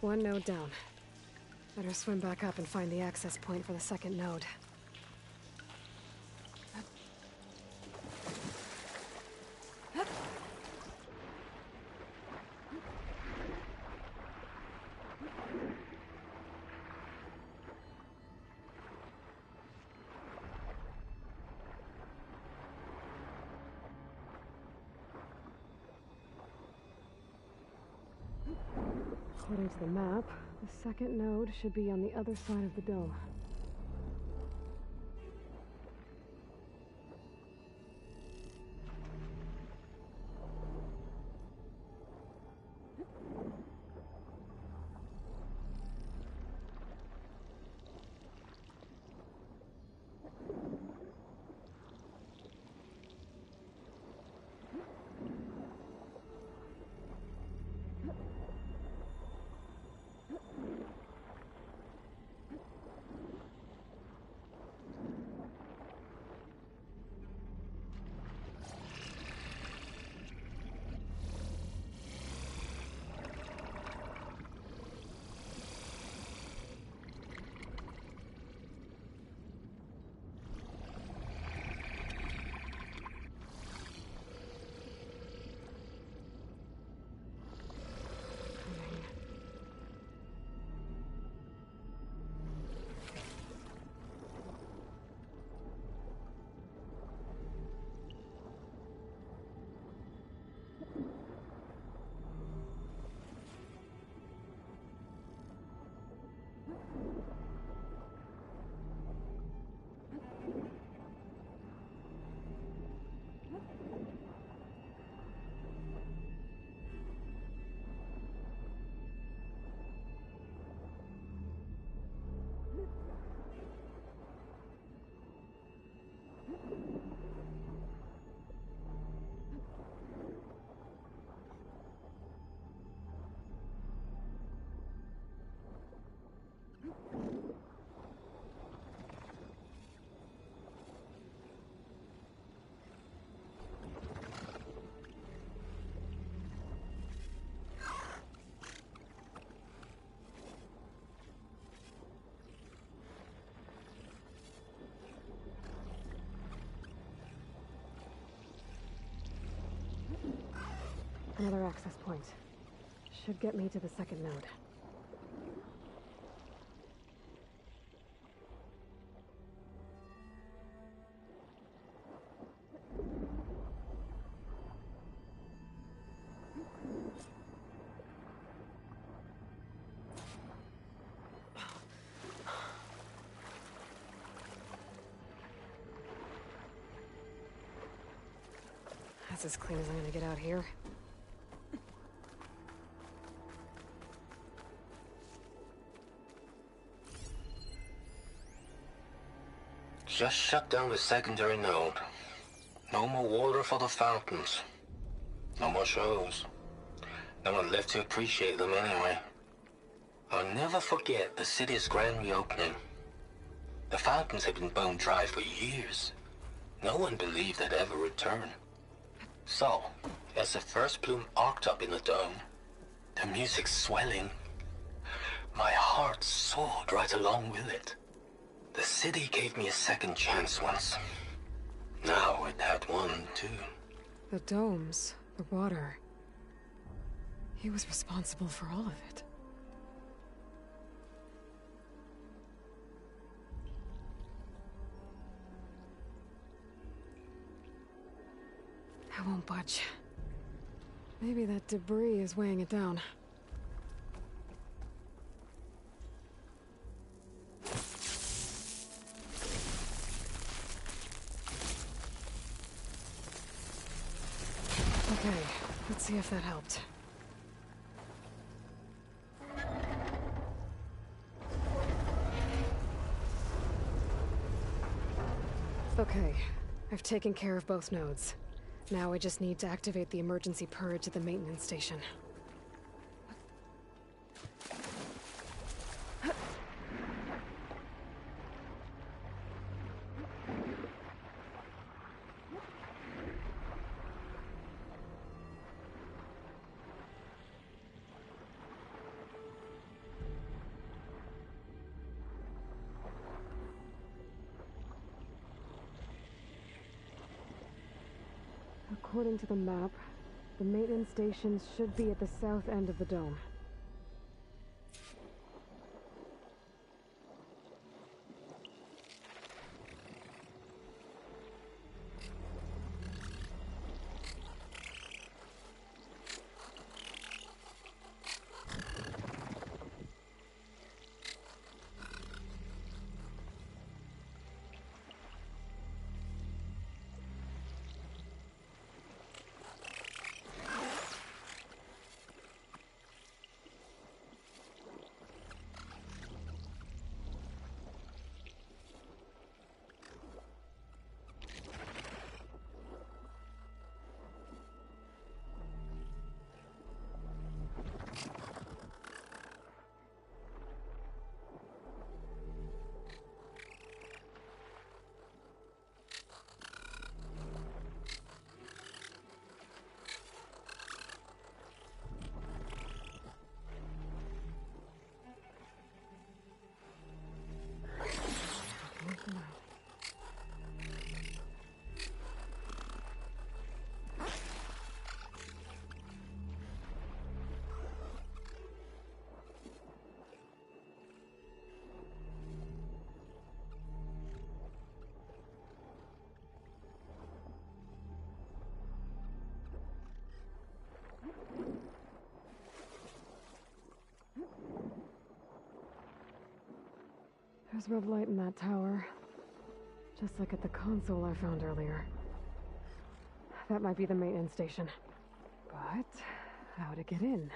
One node down. Better swim back up and find the access point for the second node. According to the map, the second node should be on the other side of the dome. Another access point. Should get me to the second node. That's as clean as I'm gonna get out here. Just shut down the secondary node. No more water for the fountains. No more shows. No one left to appreciate them anyway. I'll never forget the city's grand reopening. The fountains had been bone dry for years. No one believed they'd ever return. So, as the first plume arced up in the dome, the music swelling, my heart soared right along with it. The city gave me a second chance once. Now it had one, too. The domes, the water. He was responsible for all of it. I won't budge. Maybe that debris is weighing it down. Okay, let's see if that helped. Okay, I've taken care of both nodes. Now I just need to activate the emergency purge at the maintenance station. According to the map, the maintenance stations should be at the south end of the dome. There's red light in that tower. Just like at the console I found earlier. That might be the maintenance station. But how to get in?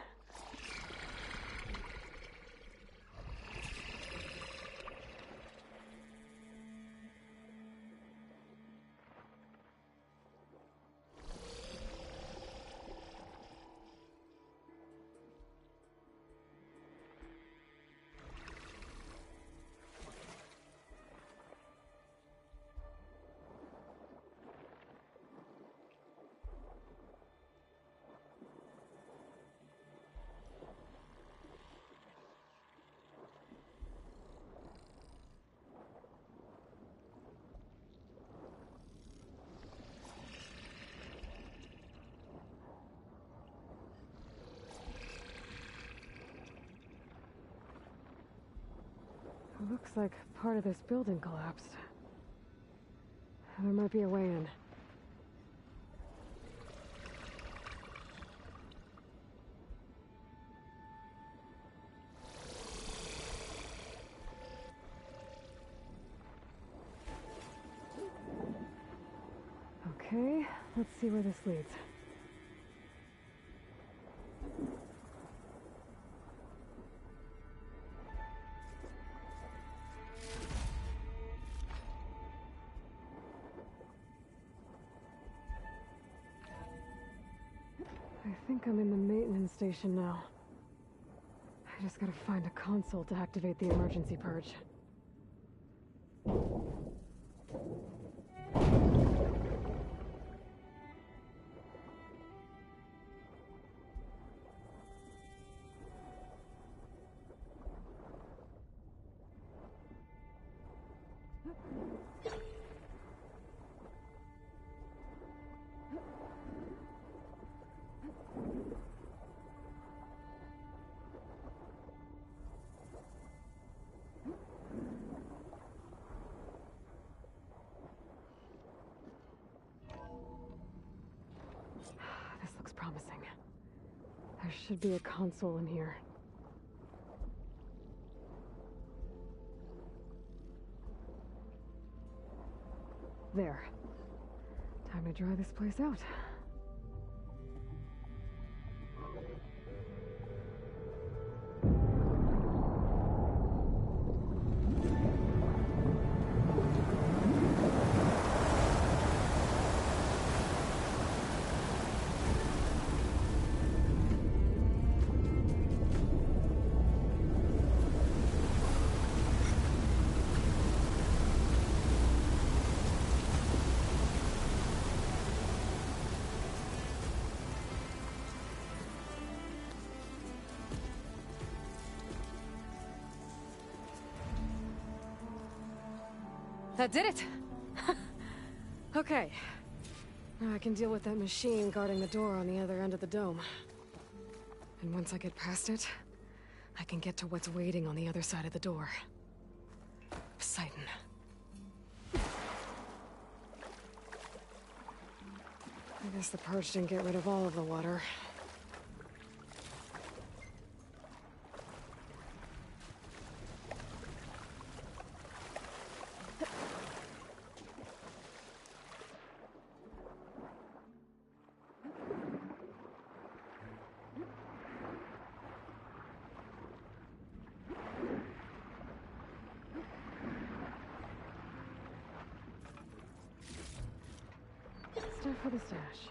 It looks like part of this building collapsed. There might be a way in. Okay, let's see where this leads. I think I'm in the maintenance station now. I just gotta find a console to activate the emergency purge. This looks promising. There should be a console in here. There. Time to dry this place out. That did it! Okay. Now I can deal with that machine guarding the door on the other end of the dome. And once I get past it, I can get to what's waiting on the other side of the door. Poseidon. I guess the Purge didn't get rid of all of the water. Stuff for the stash.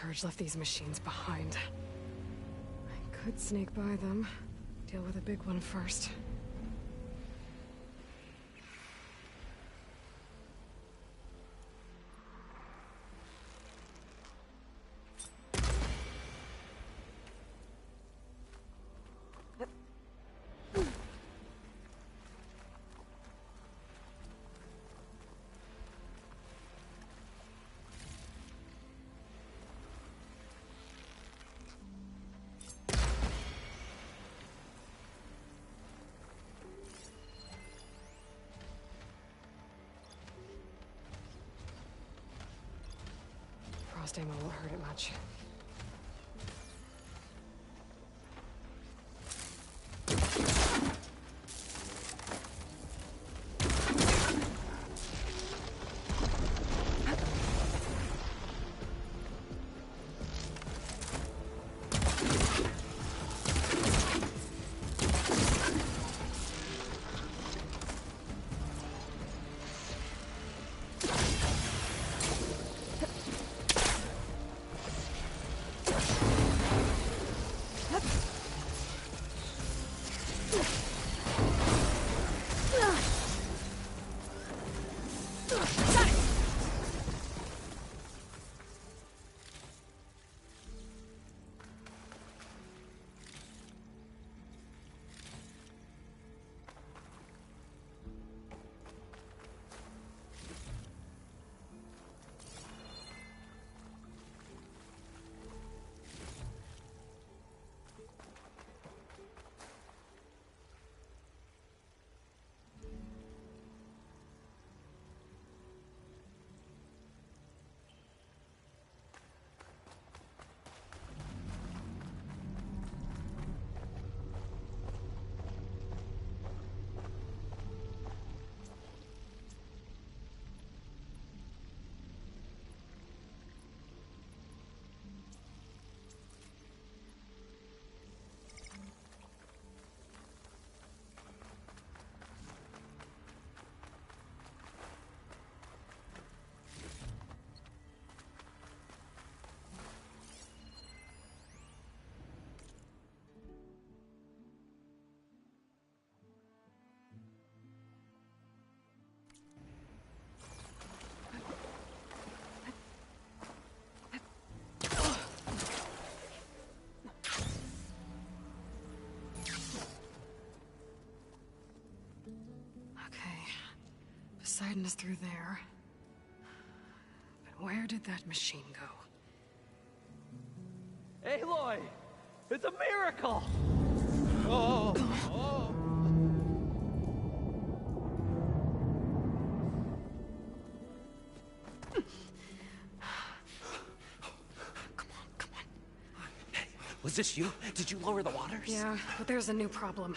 Purge left these machines behind. I could sneak by them. Deal with the big one first. Frost ammo won't hurt it much. Poseidon is through there. did that machine go? Aloy! It's a miracle! Oh! Oh! Was this you? Did you lower the waters? Yeah, but there's a new problem.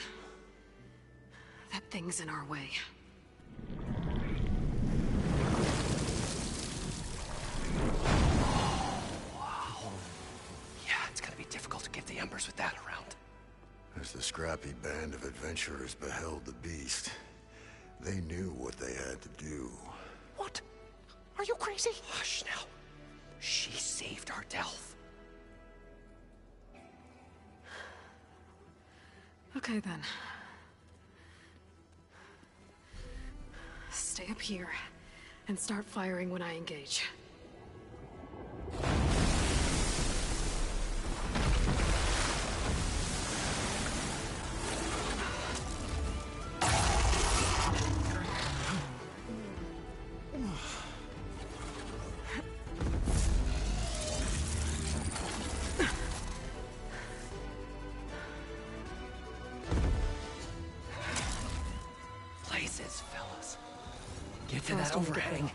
That thing's in our way. Wow. Yeah, it's gonna be difficult to get the Embers with that around. As the scrappy band of adventurers beheld the beast, they knew what they had to do. What? Are you crazy? Hush now. She saved our Delph. Okay then. Stay up here and start firing when I engage. Places, fellas. Get to that overhang.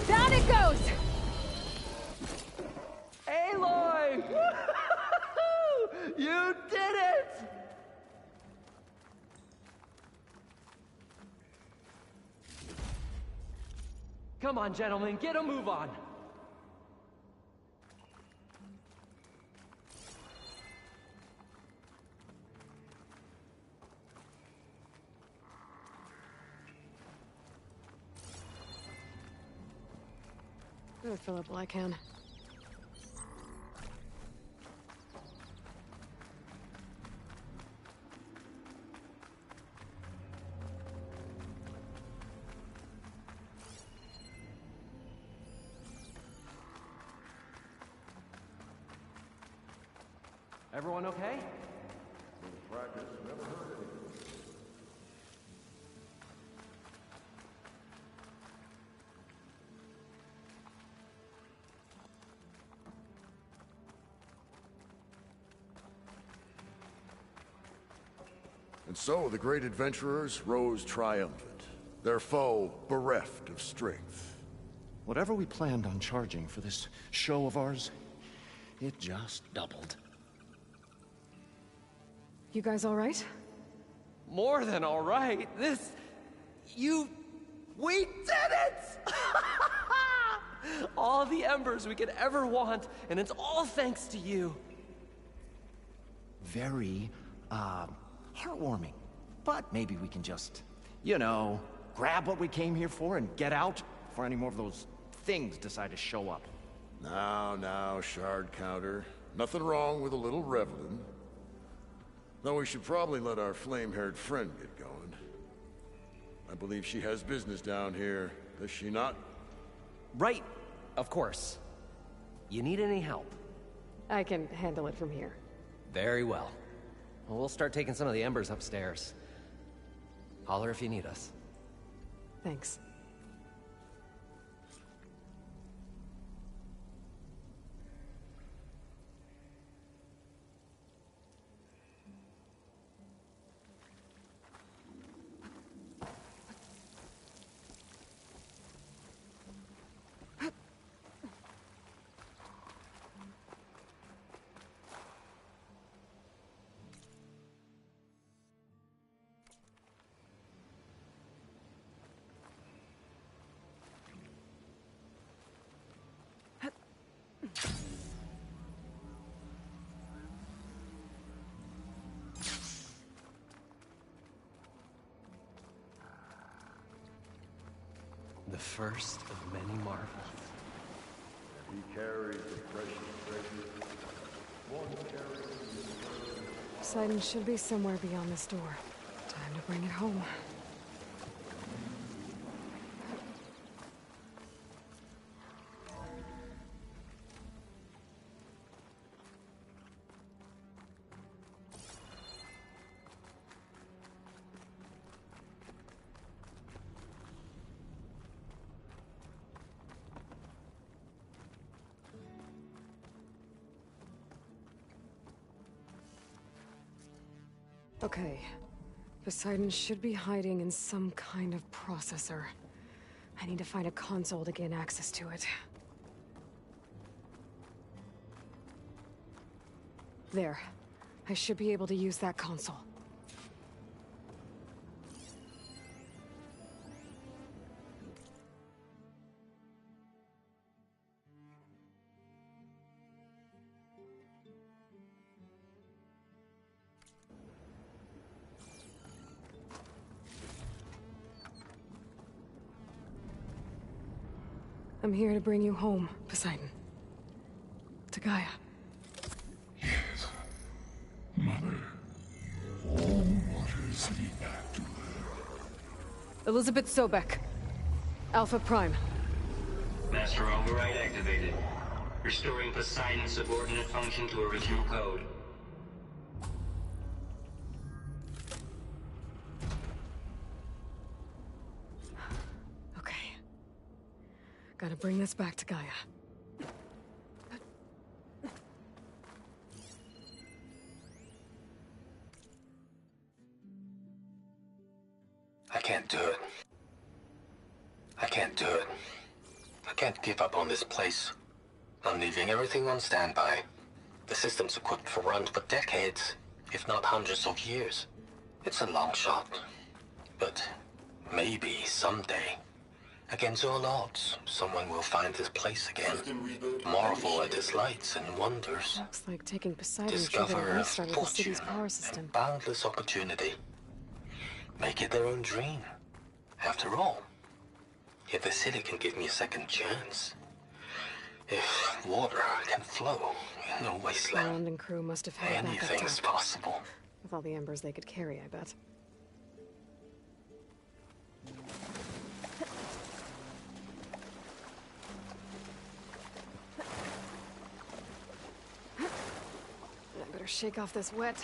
Down it goes! Aloy! You did it! Come on, gentlemen, get a move on. I'll fill up while I can. Everyone okay? Practice never hurt anyone. And so the great adventurers rose triumphant, their foe bereft of strength. Whatever we planned on charging for this show of ours, it just doubled. You guys all right? More than all right. We did it! All the embers we could ever want, and it's all thanks to you. Very, heartwarming. But maybe we can just, grab what we came here for and get out before any more of those things decide to show up. Now, Shard Counter. Nothing wrong with a little reveling. Though we should probably let our flame-haired friend get going. I believe she has business down here, does she not? Right, of course. You need any help? I can handle it from here. Very well. We'll start taking some of the embers upstairs. Holler if you need us. Thanks. The first of many marvels. He carries the precious treasure. One carries the Poseidon should be somewhere beyond this door. Time to bring it home. Okay. Poseidon should be hiding in some kind of processor. I need to find a console to gain access to it. There. I should be able to use that console. I'm here to bring you home, Poseidon. To Gaia. Yes. Mother. All waters lead back to her. Elizabeth Sobek. Alpha Prime. Master override activated. Restoring Poseidon's subordinate function to original code. Okay. Gotta bring this back to Gaia. I can't do it. I can't do it. I can't give up on this place. I'm leaving everything on standby. The system's equipped for runs for decades, if not hundreds of years. It's a long shot. But maybe someday, against all odds, someone will find this place again. Marvel at its lights and wonders. Looks like taking Poseidon Discover triggered a restart of the fortune city's power system. and boundless opportunity. Make it their own dream. After all, if the city can give me a second chance, if water can flow in a wasteland, Round and crew must have had anything is backup. possible. With all the embers they could carry, I bet. I better shake off this wet.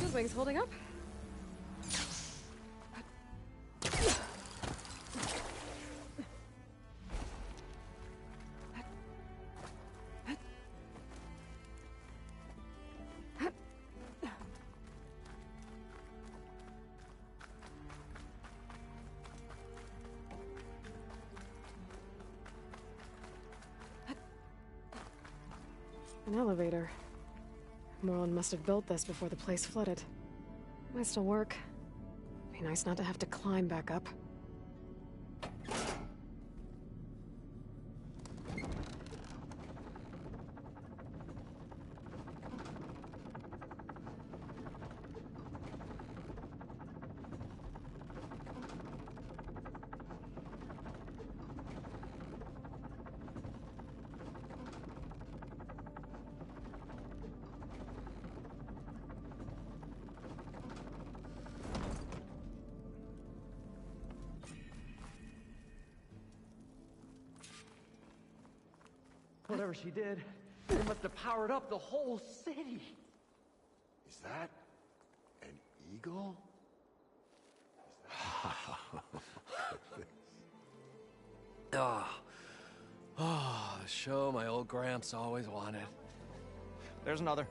Good wings holding up? An elevator. Moreland must have built this before the place flooded. Might still work. Be nice not to have to climb back up. Whatever she did, it must have powered up the whole city. Is that an eagle? Oh, the show my old Gramps always wanted. There's another.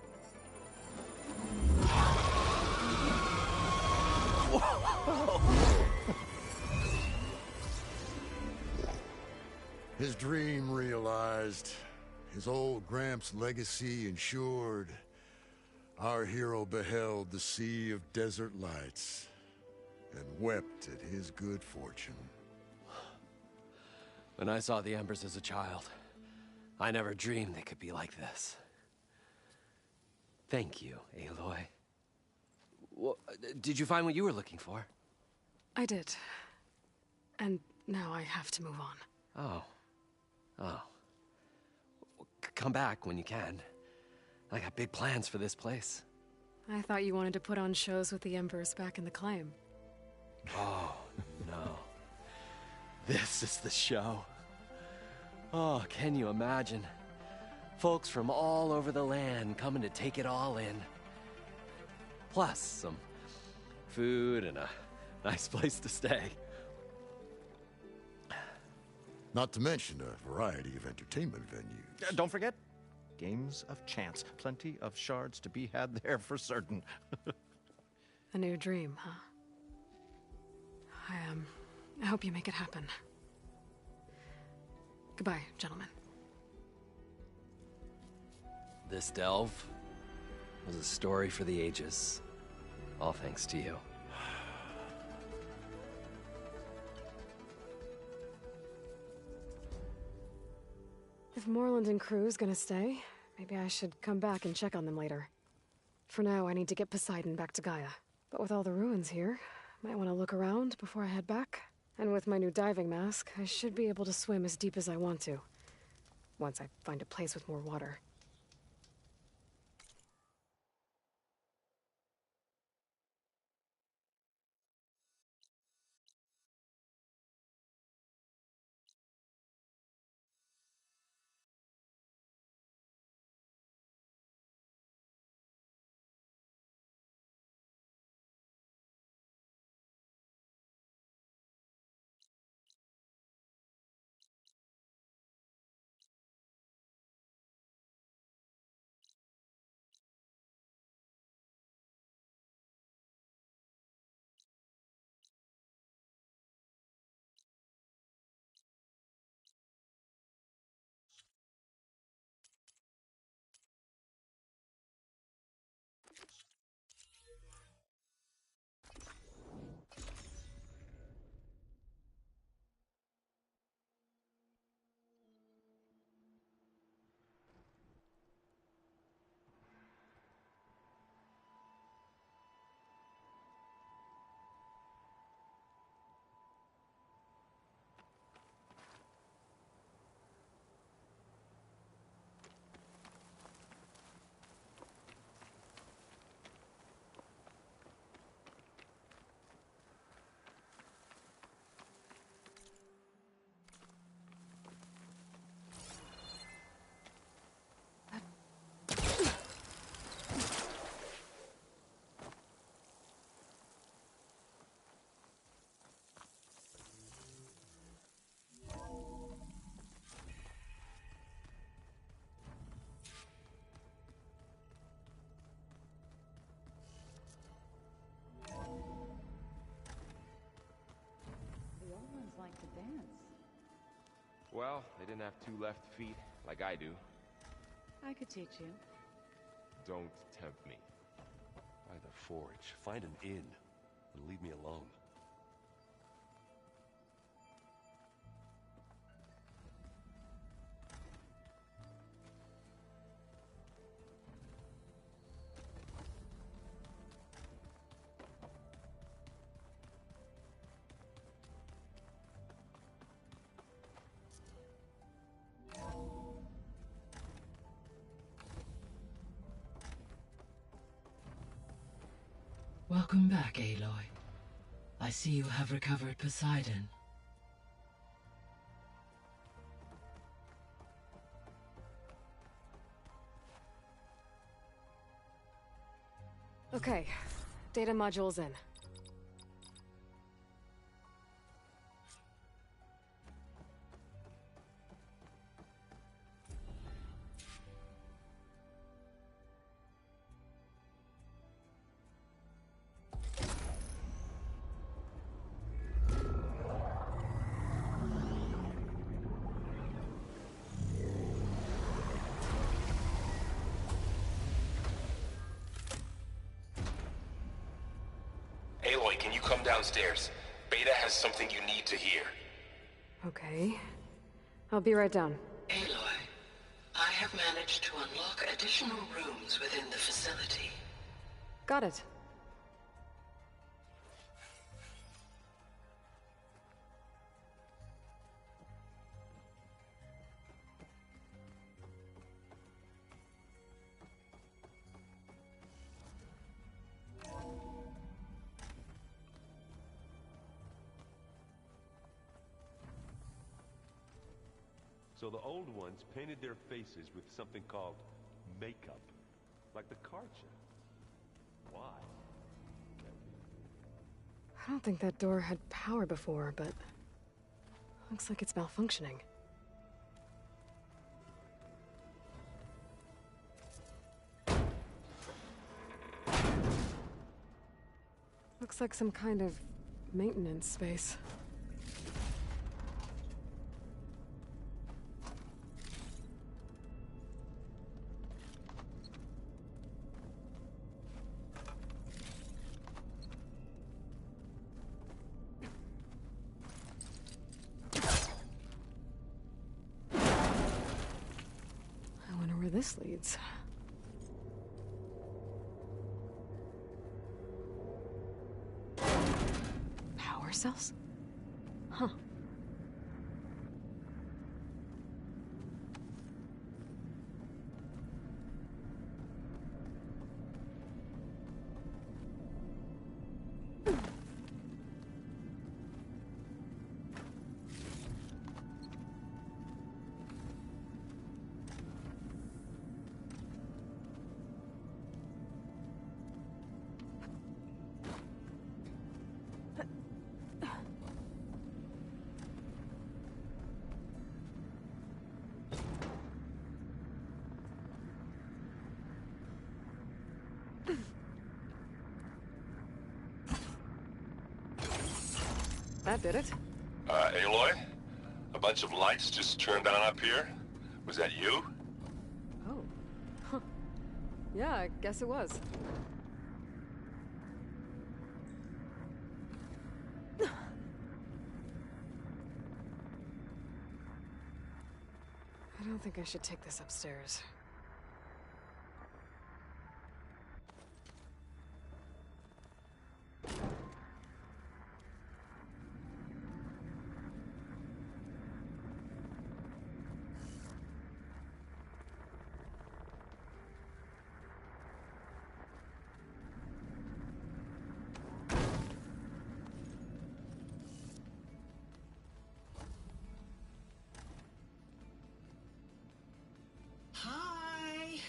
His dream realized. His old Gramps' legacy ensured. Our hero beheld the sea of desert lights and wept at his good fortune. When I saw the Embers as a child, I never dreamed they could be like this. Thank you, Aloy. Well, did you find what you were looking for? I did. And now I have to move on. Oh. Oh. Come back when you can. I got big plans for this place. I thought you wanted to put on shows with the Embers back in the claim. Oh, no. This is the show. Oh, can you imagine? Folks from all over the land coming to take it all in. Plus, some food and a nice place to stay. Not to mention a variety of entertainment venues. Don't forget, games of chance. Plenty of shards to be had there for certain. A new dream, huh? I hope you make it happen. Goodbye, gentlemen. This delve was a story for the ages. All thanks to you. If Moreland and crew's gonna stay, maybe I should come back and check on them later. For now, I need to get Poseidon back to Gaia. But with all the ruins here, might want to look around before I head back. And with my new diving mask, I should be able to swim as deep as I want to. Once I find a place with more water. Well, they didn't have two left feet, like I do. I could teach you. Don't tempt me. By the Forge, find an inn, and leave me alone. Welcome back, Aloy. I see you have recovered Poseidon. Okay, data module's in. Aloy, can you come downstairs? Beta has something you need to hear. Okay. I'll be right down. Aloy, I have managed to unlock additional rooms within the facility. Got it. So the old ones painted their faces with something called makeup. Like the card show. Why? I don't think that door had power before, but looks like it's malfunctioning. Looks like some kind of maintenance space. I wonder where this leads. Power cells? Huh. That did it. Aloy? A bunch of lights just turned on up here? Was that you? Oh. Huh. Yeah, I guess it was. I don't think I should take this upstairs. Hi!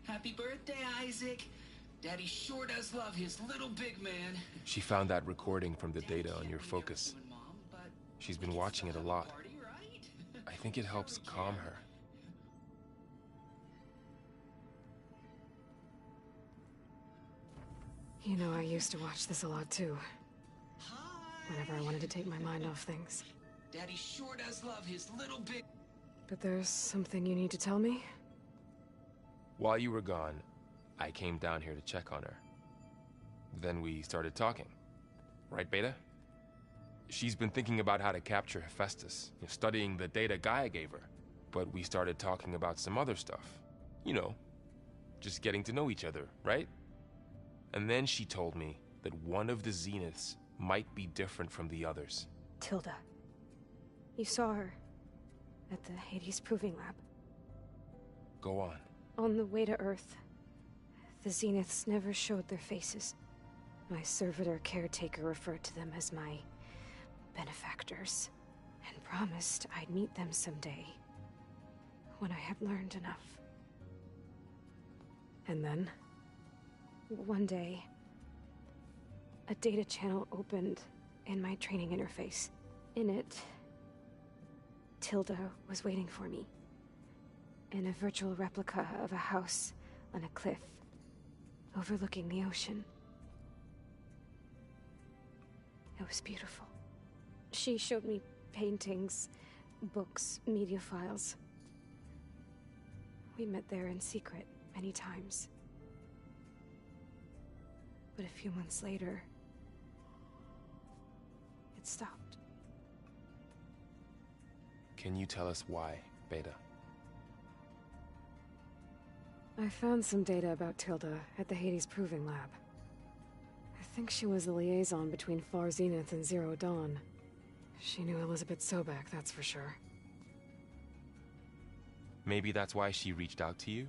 Happy birthday, Isaac! Daddy sure does love his little big man. She found that recording from the data on your focus. She's been watching it a lot. I think it helps calm her. You know, I used to watch this a lot too. Whenever I wanted to take my mind off things. Daddy sure does love his little bit. But there's something you need to tell me? While you were gone, I came down here to check on her. Then we started talking. Right, Beta? She's been thinking about how to capture Hephaestus, studying the data Gaia gave her. But we started talking about some other stuff. You know, just getting to know each other, right? And then she told me that one of the Zeniths might be different from the others. Tilda. You saw her at the Hades Proving Lab. Go on. On the way to Earth, the Zeniths never showed their faces. My servitor caretaker referred to them as my benefactors, and promised I'd meet them someday, when I had learned enough. And then, one day, a data channel opened in my training interface. In it, Tilda was waiting for me, in a virtual replica of a house on a cliff, overlooking the ocean. It was beautiful. She showed me paintings, books, media files. We met there in secret many times. But a few months later, it stopped. Can you tell us why, Beta? I found some data about Tilda at the Hades Proving Lab. I think she was the liaison between Far Zenith and Zero Dawn. She knew Elizabeth Sobek, that's for sure. Maybe that's why she reached out to you?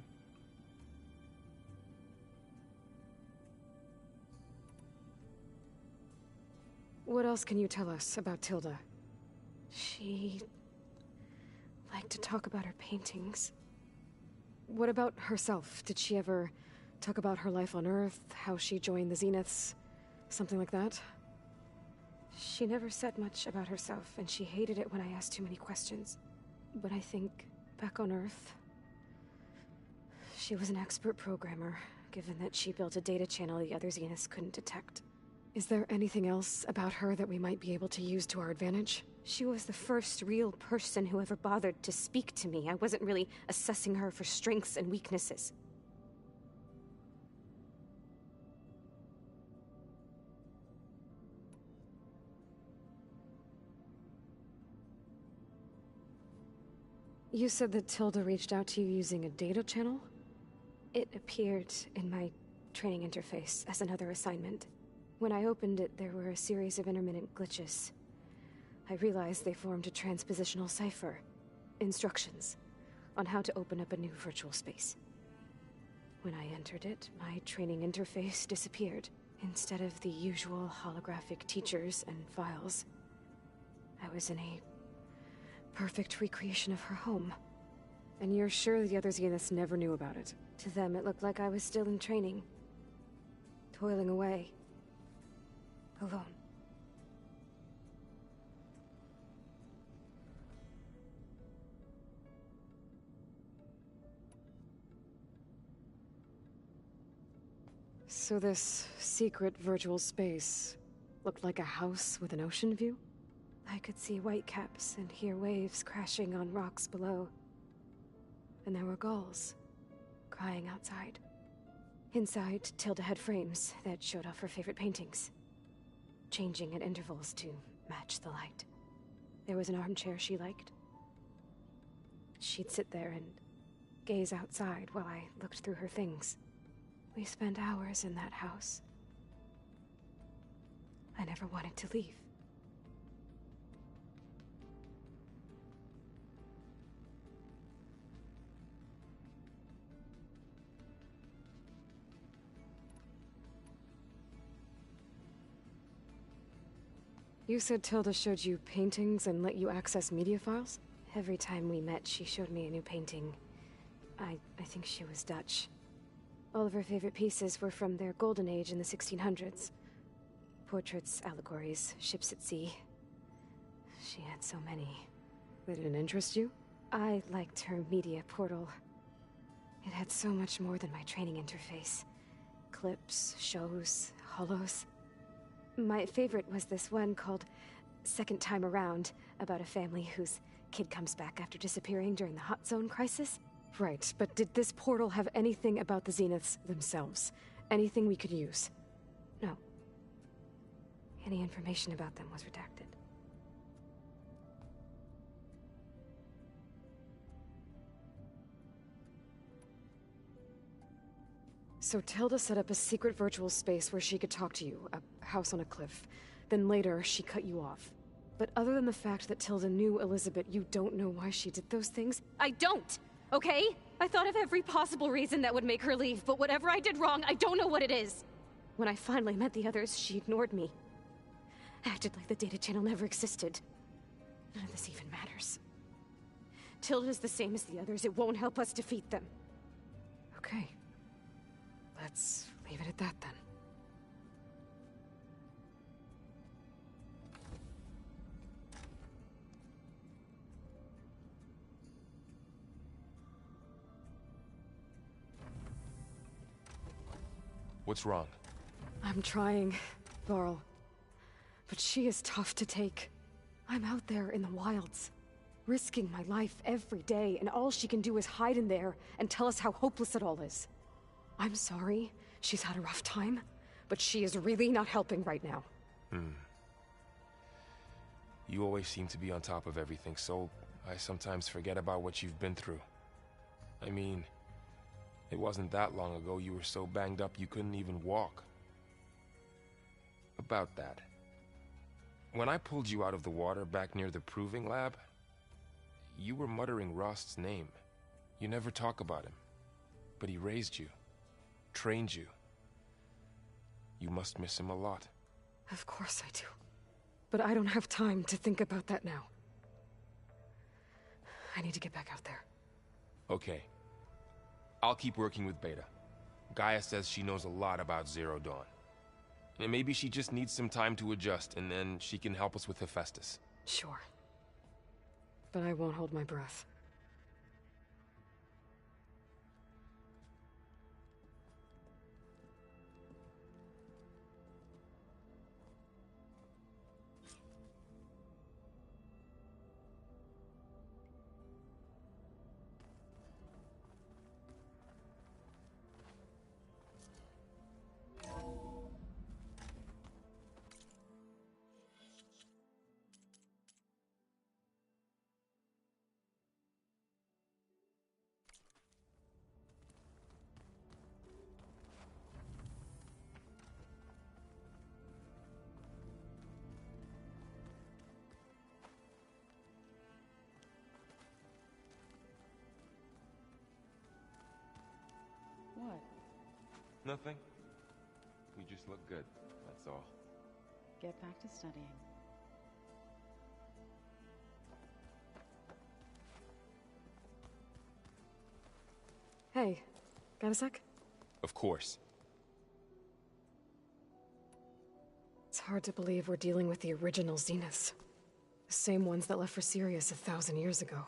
What else can you tell us about Tilda? She liked to talk about her paintings. What about herself? Did she ever talk about her life on Earth, how she joined the Zeniths, something like that? She never said much about herself, and she hated it when I asked too many questions. But I think, back on Earth, she was an expert programmer, given that she built a data channel the other Zeniths couldn't detect. Is there anything else about her that we might be able to use to our advantage? She was the first real person who ever bothered to speak to me. I wasn't really assessing her for strengths and weaknesses. You said that Tilda reached out to you using a data channel? It appeared in my training interface as another assignment. When I opened it, there were a series of intermittent glitches. I realized they formed a transpositional cipher. Instructions on how to open up a new virtual space. When I entered it, my training interface disappeared. Instead of the usual holographic teachers and files, I was in a perfect recreation of her home. And you're sure the other Zeniths never knew about it? To them, it looked like I was still in training. Toiling away. Alone. So this secret virtual space looked like a house with an ocean view? I could see whitecaps and hear waves crashing on rocks below. And there were gulls crying outside. Inside, Tilda had frames that showed off her favorite paintings, changing at intervals to match the light. There was an armchair she liked. She'd sit there and gaze outside while I looked through her things. We spent hours in that house. I never wanted to leave. You said Tilda showed you paintings and let you access media files? Every time we met, she showed me a new painting. I think she was Dutch. All of her favorite pieces were from their golden age in the 1600s. Portraits, allegories, ships at sea. She had so many. They didn't interest you? I liked her media portal. It had so much more than my training interface. Clips, shows, holos. My favorite was this one called second time around, about a family whose kid comes back after disappearing during the Hot Zone crisis? Right, but did this portal have anything about the Zeniths themselves? Anything we could use? No. Any information about them was redacted. So Tilda set up a secret virtual space where she could talk to you, a house on a cliff. Then later, she cut you off. But other than the fact that Tilda knew Elizabeth, you don't know why she did those things? I don't! Okay? I thought of every possible reason that would make her leave, but whatever I did wrong, I don't know what it is. When I finally met the others, she ignored me. Acted like the data channel never existed. None of this even matters. Tilda's the same as the others. It won't help us defeat them. Okay. Let's leave it at that, then. What's wrong? I'm trying, Varl. But she is tough to take. I'm out there in the wilds, risking my life every day, and all she can do is hide in there and tell us how hopeless it all is. I'm sorry, she's had a rough time, but she is really not helping right now. You always seem to be on top of everything, so I sometimes forget about what you've been through. I mean, it wasn't that long ago you were so banged up you couldn't even walk. About that. When I pulled you out of the water back near the proving lab, you were muttering Rost's name. You never talk about him. But he raised you. Trained you. You must miss him a lot. Of course I do. But I don't have time to think about that now. I need to get back out there. Okay. I'll keep working with Beta. Gaia says she knows a lot about Zero Dawn. And maybe she just needs some time to adjust, and then she can help us with Hephaestus. Sure. But I won't hold my breath. What? Nothing. We just look good, that's all. Get back to studying. Hey, got a sec? Of course. It's hard to believe we're dealing with the original Zeniths. The same ones that left for Sirius 1,000 years ago.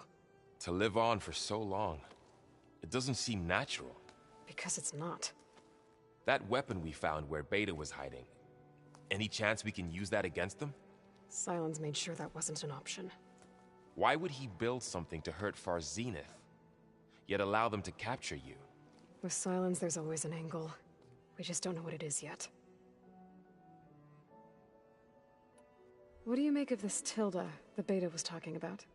To live on for so long, it doesn't seem natural. Because it's not. That weapon we found where Beta was hiding, any chance we can use that against them? Sylens made sure that wasn't an option. Why would he build something to hurt Far's Zenith, yet allow them to capture you? With Sylens, there's always an angle. We just don't know what it is yet. What do you make of this Tilda the Beta was talking about?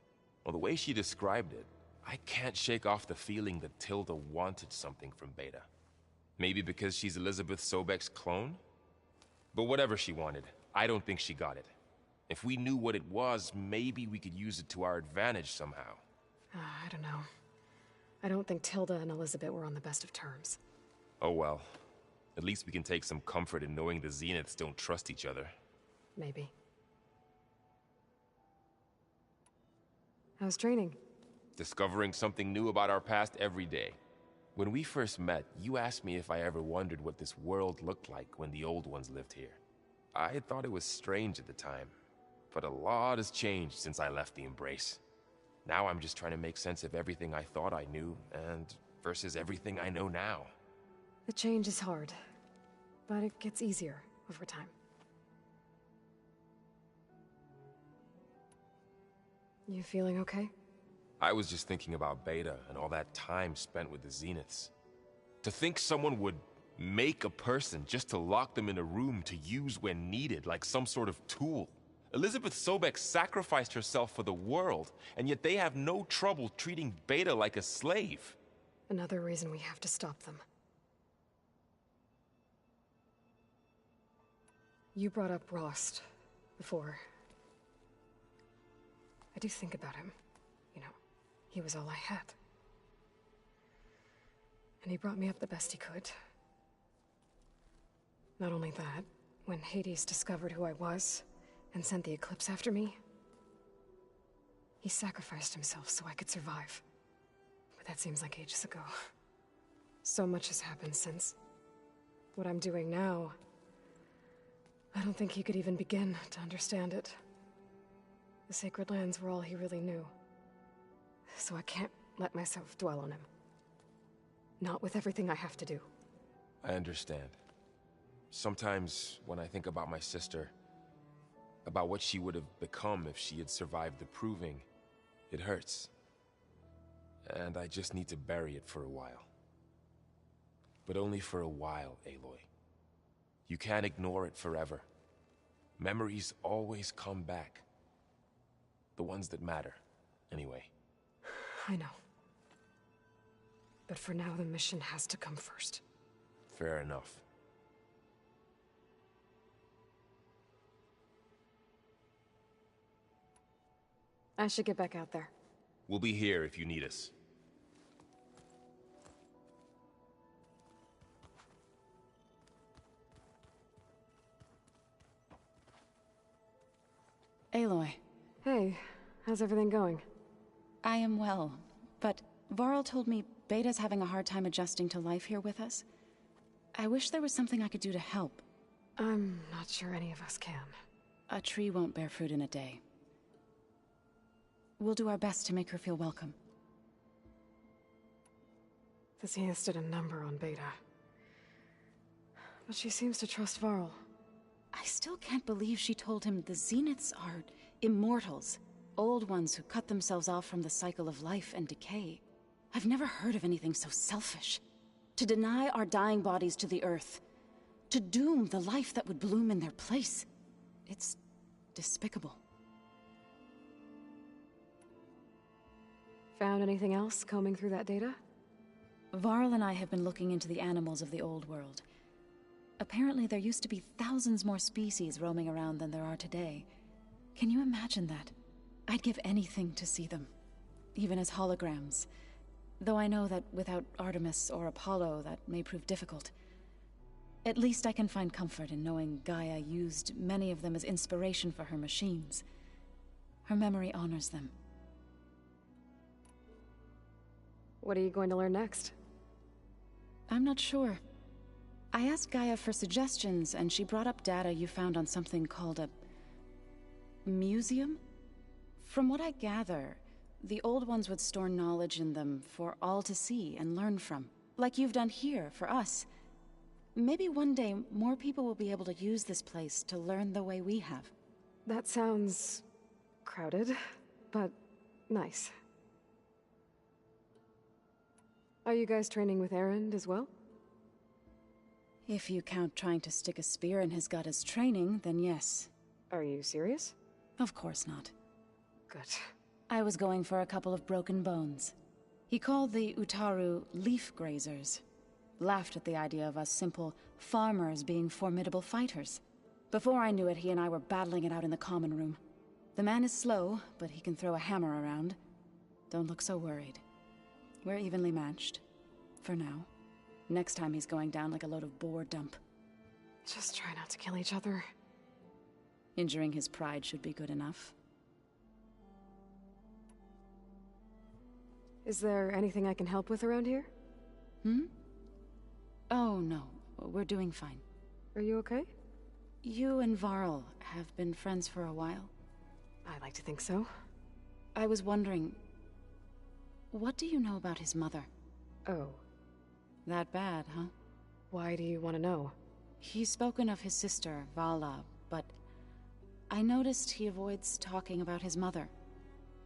Well, the way she described it, I can't shake off the feeling that Tilda wanted something from Beta. Maybe because she's Elizabeth Sobek's clone? But whatever she wanted, I don't think she got it. If we knew what it was, maybe we could use it to our advantage somehow. I don't know. I don't think Tilda and Elizabeth were on the best of terms. Oh well. At least we can take some comfort in knowing the Zeniths don't trust each other. Maybe. How's training? Discovering something new about our past every day. When we first met, you asked me if I ever wondered what this world looked like when the old ones lived here. I had thought it was strange at the time, but a lot has changed since I left the Embrace. Now I'm just trying to make sense of everything I thought I knew, and versus everything I know now. The change is hard, but it gets easier over time. You feeling okay? I was just thinking about Beta and all that time spent with the Zeniths. To think someone would make a person just to lock them in a room to use when needed, like some sort of tool. Elizabeth Sobek sacrificed herself for the world, and yet they have no trouble treating Beta like a slave. Another reason we have to stop them. You brought up Rost before. I do think about him. You know, he was all I had. And he brought me up the best he could. Not only that, when Hades discovered who I was and sent the Eclipse after me, he sacrificed himself so I could survive. But that seems like ages ago. So much has happened since. What I'm doing now, I don't think he could even begin to understand it. The Sacred Lands were all he really knew. So I can't let myself dwell on him. Not with everything I have to do. I understand. Sometimes when I think about my sister, about what she would have become if she had survived the Proving, it hurts. And I just need to bury it for a while. But only for a while, Aloy. You can't ignore it forever. Memories always come back. The ones that matter, anyway. I know. But for now, the mission has to come first. Fair enough. I should get back out there. We'll be here if you need us. Aloy. Hey, how's everything going? I am well, but Varl told me Beta's having a hard time adjusting to life here with us. I wish there was something I could do to help. I'm not sure any of us can. A tree won't bear fruit in a day. We'll do our best to make her feel welcome. The Zeniths did a number on Beta. But she seems to trust Varl. I still can't believe she told him the Zeniths are immortals. Old ones who cut themselves off from the cycle of life and decay. I've never heard of anything so selfish. To deny our dying bodies to the earth. To doom the life that would bloom in their place. It's despicable. Found anything else combing through that data? Varl and I have been looking into the animals of the old world. Apparently there used to be thousands more species roaming around than there are today. Can you imagine that? I'd give anything to see them, even as holograms. Though I know that without Artemis or Apollo, that may prove difficult. At least I can find comfort in knowing Gaia used many of them as inspiration for her machines. Her memory honors them. What are you going to learn next? I'm not sure. I asked Gaia for suggestions, and she brought up data you found on something called a museum? From what I gather, the old ones would store knowledge in them for all to see and learn from, like you've done here for us. Maybe one day more people will be able to use this place to learn the way we have. That sounds crowded, but nice. Are you guys training with Erend as well? If you count trying to stick a spear in his gut as training, then yes. Are you serious? Of course not. Good. I was going for a couple of broken bones. He called the Utaru leaf grazers. Laughed at the idea of us simple farmers being formidable fighters. Before I knew it, he and I were battling it out in the common room. The man is slow, but he can throw a hammer around. Don't look so worried. We're evenly matched. For now. Next time he's going down like a load of boar dump. Just try not to kill each other. Injuring his pride should be good enough. Is there anything I can help with around here? Oh, no. We're doing fine. Are you okay? You and Varl have been friends for a while. I like to think so. I was wondering, what do you know about his mother? Oh. That bad, huh? Why do you want to know? He's spoken of his sister, Vala, but I noticed he avoids talking about his mother.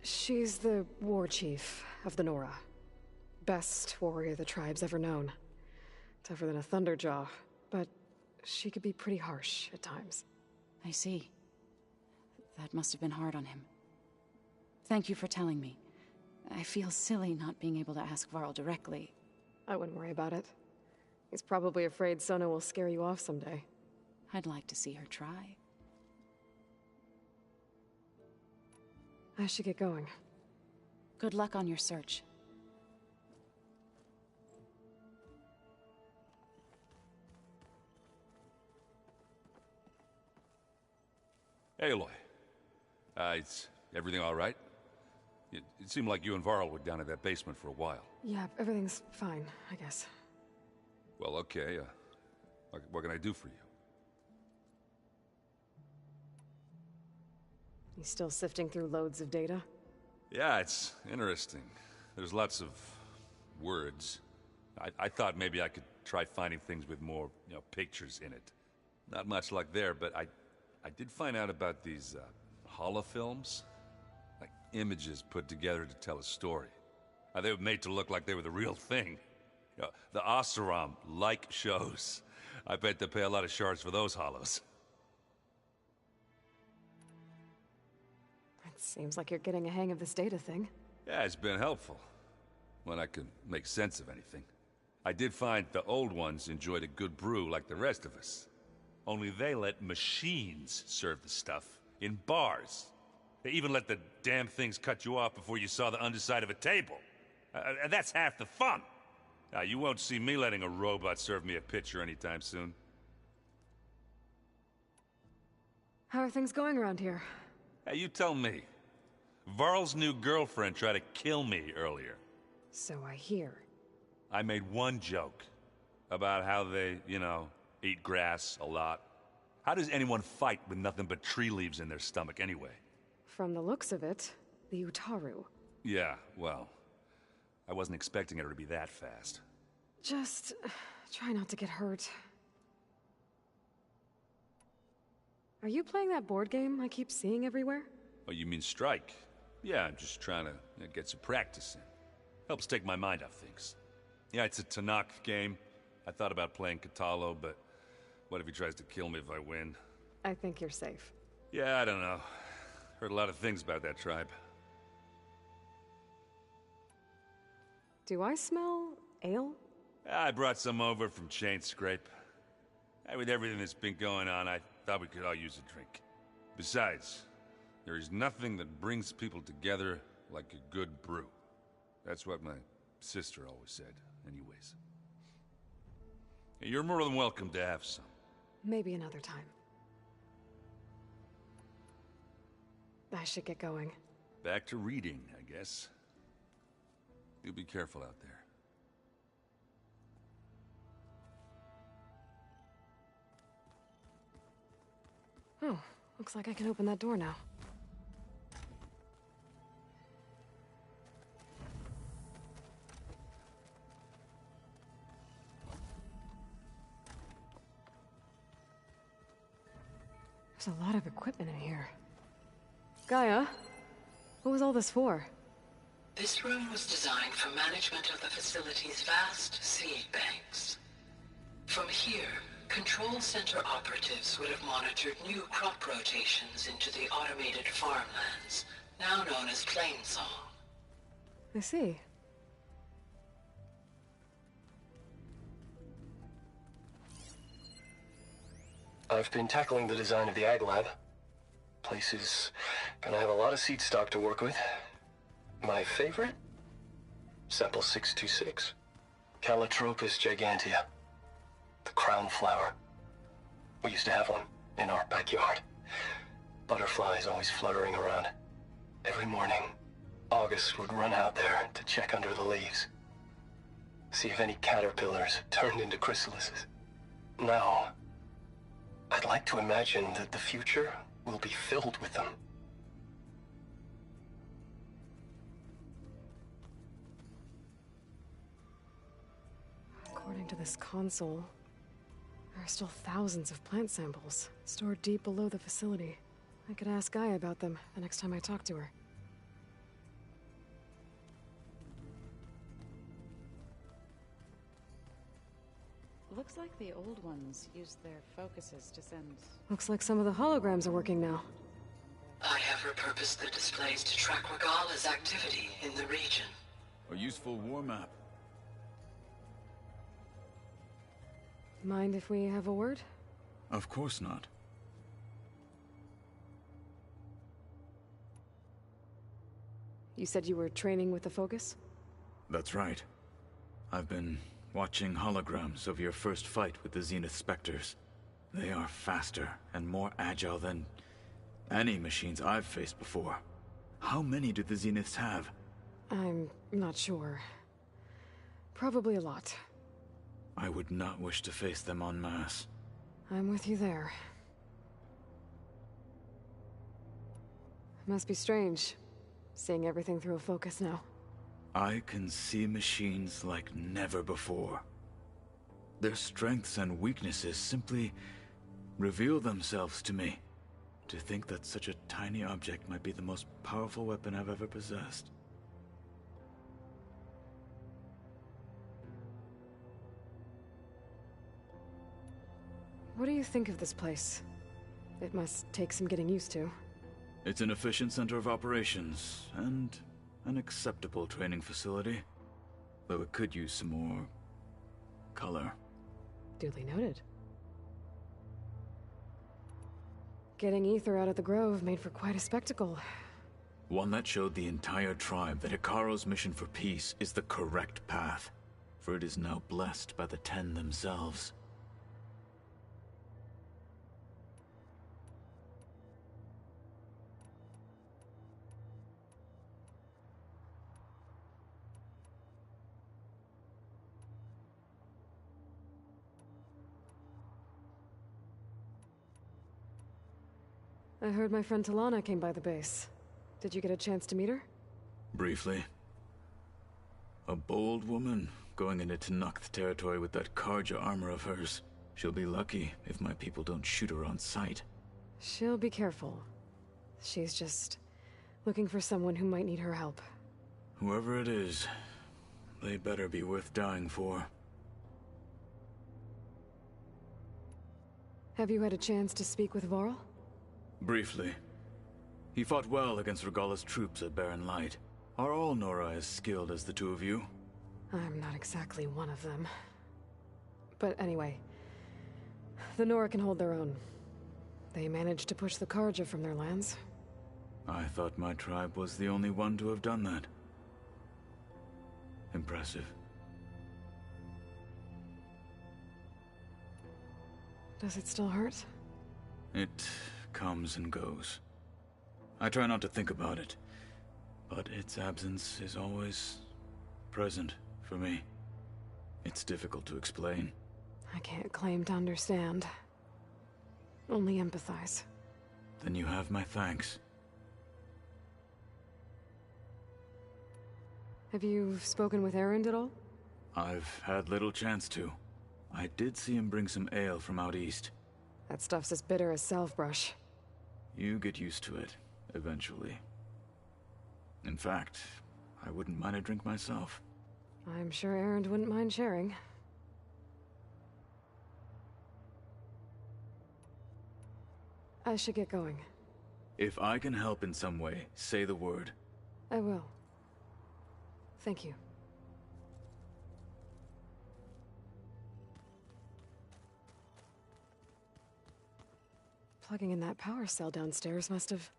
She's the war chief of the Nora. Best warrior the tribe's ever known. Tougher than a Thunderjaw, but she could be pretty harsh at times. I see. That must have been hard on him. Thank you for telling me. I feel silly not being able to ask Varl directly. I wouldn't worry about it. He's probably afraid Sona will scare you off someday. I'd like to see her try. I should get going. Good luck on your search. Hey, Aloy. Is everything all right? It seemed like you and Varl were down in that basement for a while. Yeah, everything's fine, I guess. Well, okay. What can I do for you? You still sifting through loads of data? Yeah, it's interesting. There's lots of words. I thought maybe I could try finding things with more, pictures in it. Not much luck there, but I did find out about these holofilms. Like images put together to tell a story. They were made to look like they were the real thing. The Oseram like shows. I bet they pay a lot of shards for those hollows. It seems like you're getting a hang of this data thing. Yeah, it's been helpful. When I could make sense of anything. I did find the old ones enjoyed a good brew like the rest of us. Only they let machines serve the stuff in bars. They even let the damn things cut you off before you saw the underside of a table. And that's half the fun. You won't see me letting a robot serve me a pitcher anytime soon. How are things going around here? Hey, you tell me. Varl's new girlfriend tried to kill me earlier. So I hear. I made one joke about how they, eat grass a lot. How does anyone fight with nothing but tree leaves in their stomach anyway? From the looks of it, the Utaru. Yeah, well, I wasn't expecting her to be that fast. Just try not to get hurt. Are you playing that board game I keep seeing everywhere? Oh, you mean Strike? Yeah, I'm just trying to get some practice in. Helps take my mind off things. Yeah, it's a Tanakh game. I thought about playing Katalo, but what if he tries to kill me if I win? I think you're safe. Yeah, I don't know. Heard a lot of things about that tribe. Do I smell ale? I brought some over from Chain Scrape. With everything that's been going on, I thought we could all use a drink. Besides, there is nothing that brings people together like a good brew. That's what my sister always said, anyways. You're more than welcome to have some. Maybe another time. I should get going. Back to reading, I guess. You be careful out there. Oh, looks like I can open that door now. There's a lot of equipment in here. Gaia, what was all this for? This room was designed for management of the facility's vast seed banks. From here, Control Center operatives would have monitored new crop rotations into the automated farmlands, now known as Plainsong. I see. I've been tackling the design of the Ag Lab. Place is gonna have a lot of seed stock to work with. My favorite? Sample 626. Calotropis gigantea. The crown flower. We used to have one in our backyard. Butterflies always fluttering around. Every morning, August would run out there to check under the leaves. See if any caterpillars turned into chrysalises. Now, I'd like to imagine that the future will be filled with them. According to this console, there are still thousands of plant samples stored deep below the facility. I could ask Gaia about them the next time I talk to her. Looks like the old ones used their focuses to send... Looks like some of the holograms are working now. I have repurposed the displays to track Regala's activity in the region. A useful war map. Mind if we have a word? Of course not. You said you were training with the focus? That's right. I've been watching holograms of your first fight with the Zenith Spectres. They are faster and more agile than any machines I've faced before. How many do the Zeniths have? I'm not sure. Probably a lot. I would not wish to face them en masse. I'm with you there. Must be strange, seeing everything through a focus now. I can see machines like never before. Their strengths and weaknesses simply reveal themselves to me. To think that such a tiny object might be the most powerful weapon I've ever possessed. What do you think of this place? It must take some getting used to. It's an efficient center of operations, and an acceptable training facility. Though it could use some more color. Duly noted. Getting ether out of the grove made for quite a spectacle. One that showed the entire tribe that Hikaru's mission for peace is the correct path, for it is now blessed by the Ten themselves. I heard my friend Talana came by the base. Did you get a chance to meet her? Briefly. A bold woman going into Tenakth territory with that Karja armor of hers. She'll be lucky if my people don't shoot her on sight. She'll be careful. She's just looking for someone who might need her help. Whoever it is, they better be worth dying for. Have you had a chance to speak with Varl? Briefly. He fought well against Regala's troops at Barren Light. Are all Nora as skilled as the two of you? I'm not exactly one of them. But anyway, the Nora can hold their own. They managed to push the Karja from their lands. I thought my tribe was the only one to have done that. Impressive. Does it still hurt? It comes and goes. I try not to think about it, but its absence is always present for me. It's difficult to explain. I can't claim to understand. Only empathize. Then you have my thanks. Have you spoken with Erend at all? I've had little chance to. I did see him bring some ale from out east. That stuff's as bitter as salve-brush. You get used to it, eventually. In fact, I wouldn't mind a drink myself. I'm sure Erend wouldn't mind sharing. I should get going. If I can help in some way, say the word. I will. Thank you. Plugging in that power cell downstairs must have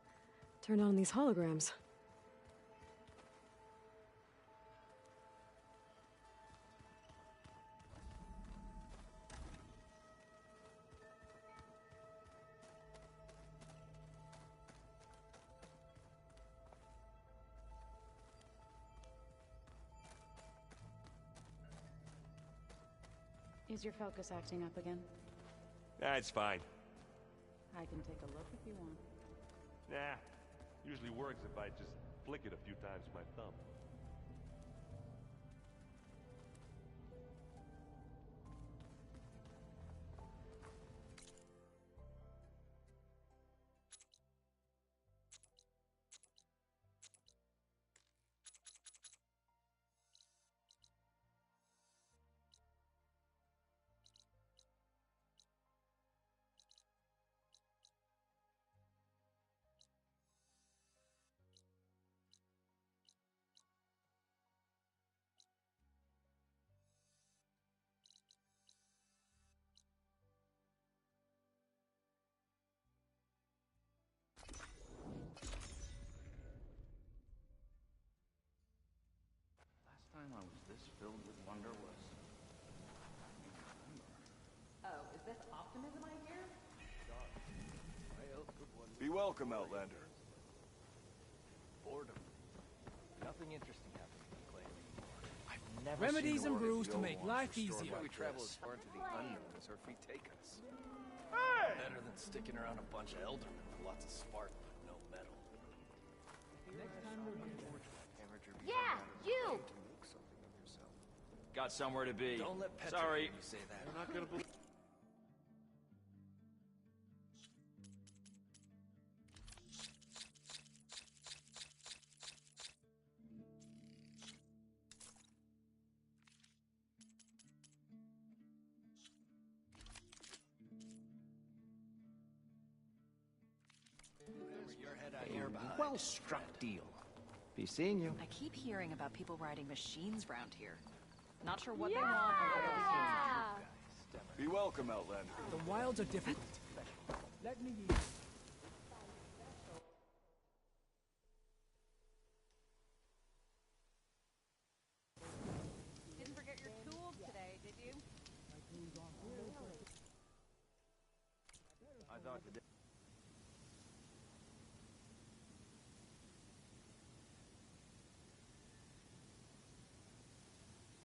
turned on these holograms. Is your focus acting up again? It's fine. I can take a look if you want. Nah, usually works if I just flick it a few times with my thumb. time I was this filled with wonder was... Oh, is this optimism I hear? Be welcome, Outlander. Boredom. Nothing interesting happens in Clay anymore. I've never Remedies seen and a brews to world make wants life restored easier. We travel as far into the unknown as our feet take us. Better than sticking around a bunch of eldermen with lots of spark but no metal. Yeah, you! Got somewhere to be. Don't let Petra Sorry. hear you say that. You're not gonna believe. A well-struck deal. Be seeing you. I keep hearing about people riding machines round here. Not sure what they want or where they'll be. Be welcome, Outlander. The wilds are difficult. Let me... Didn't forget your tools today, did you? I thought today...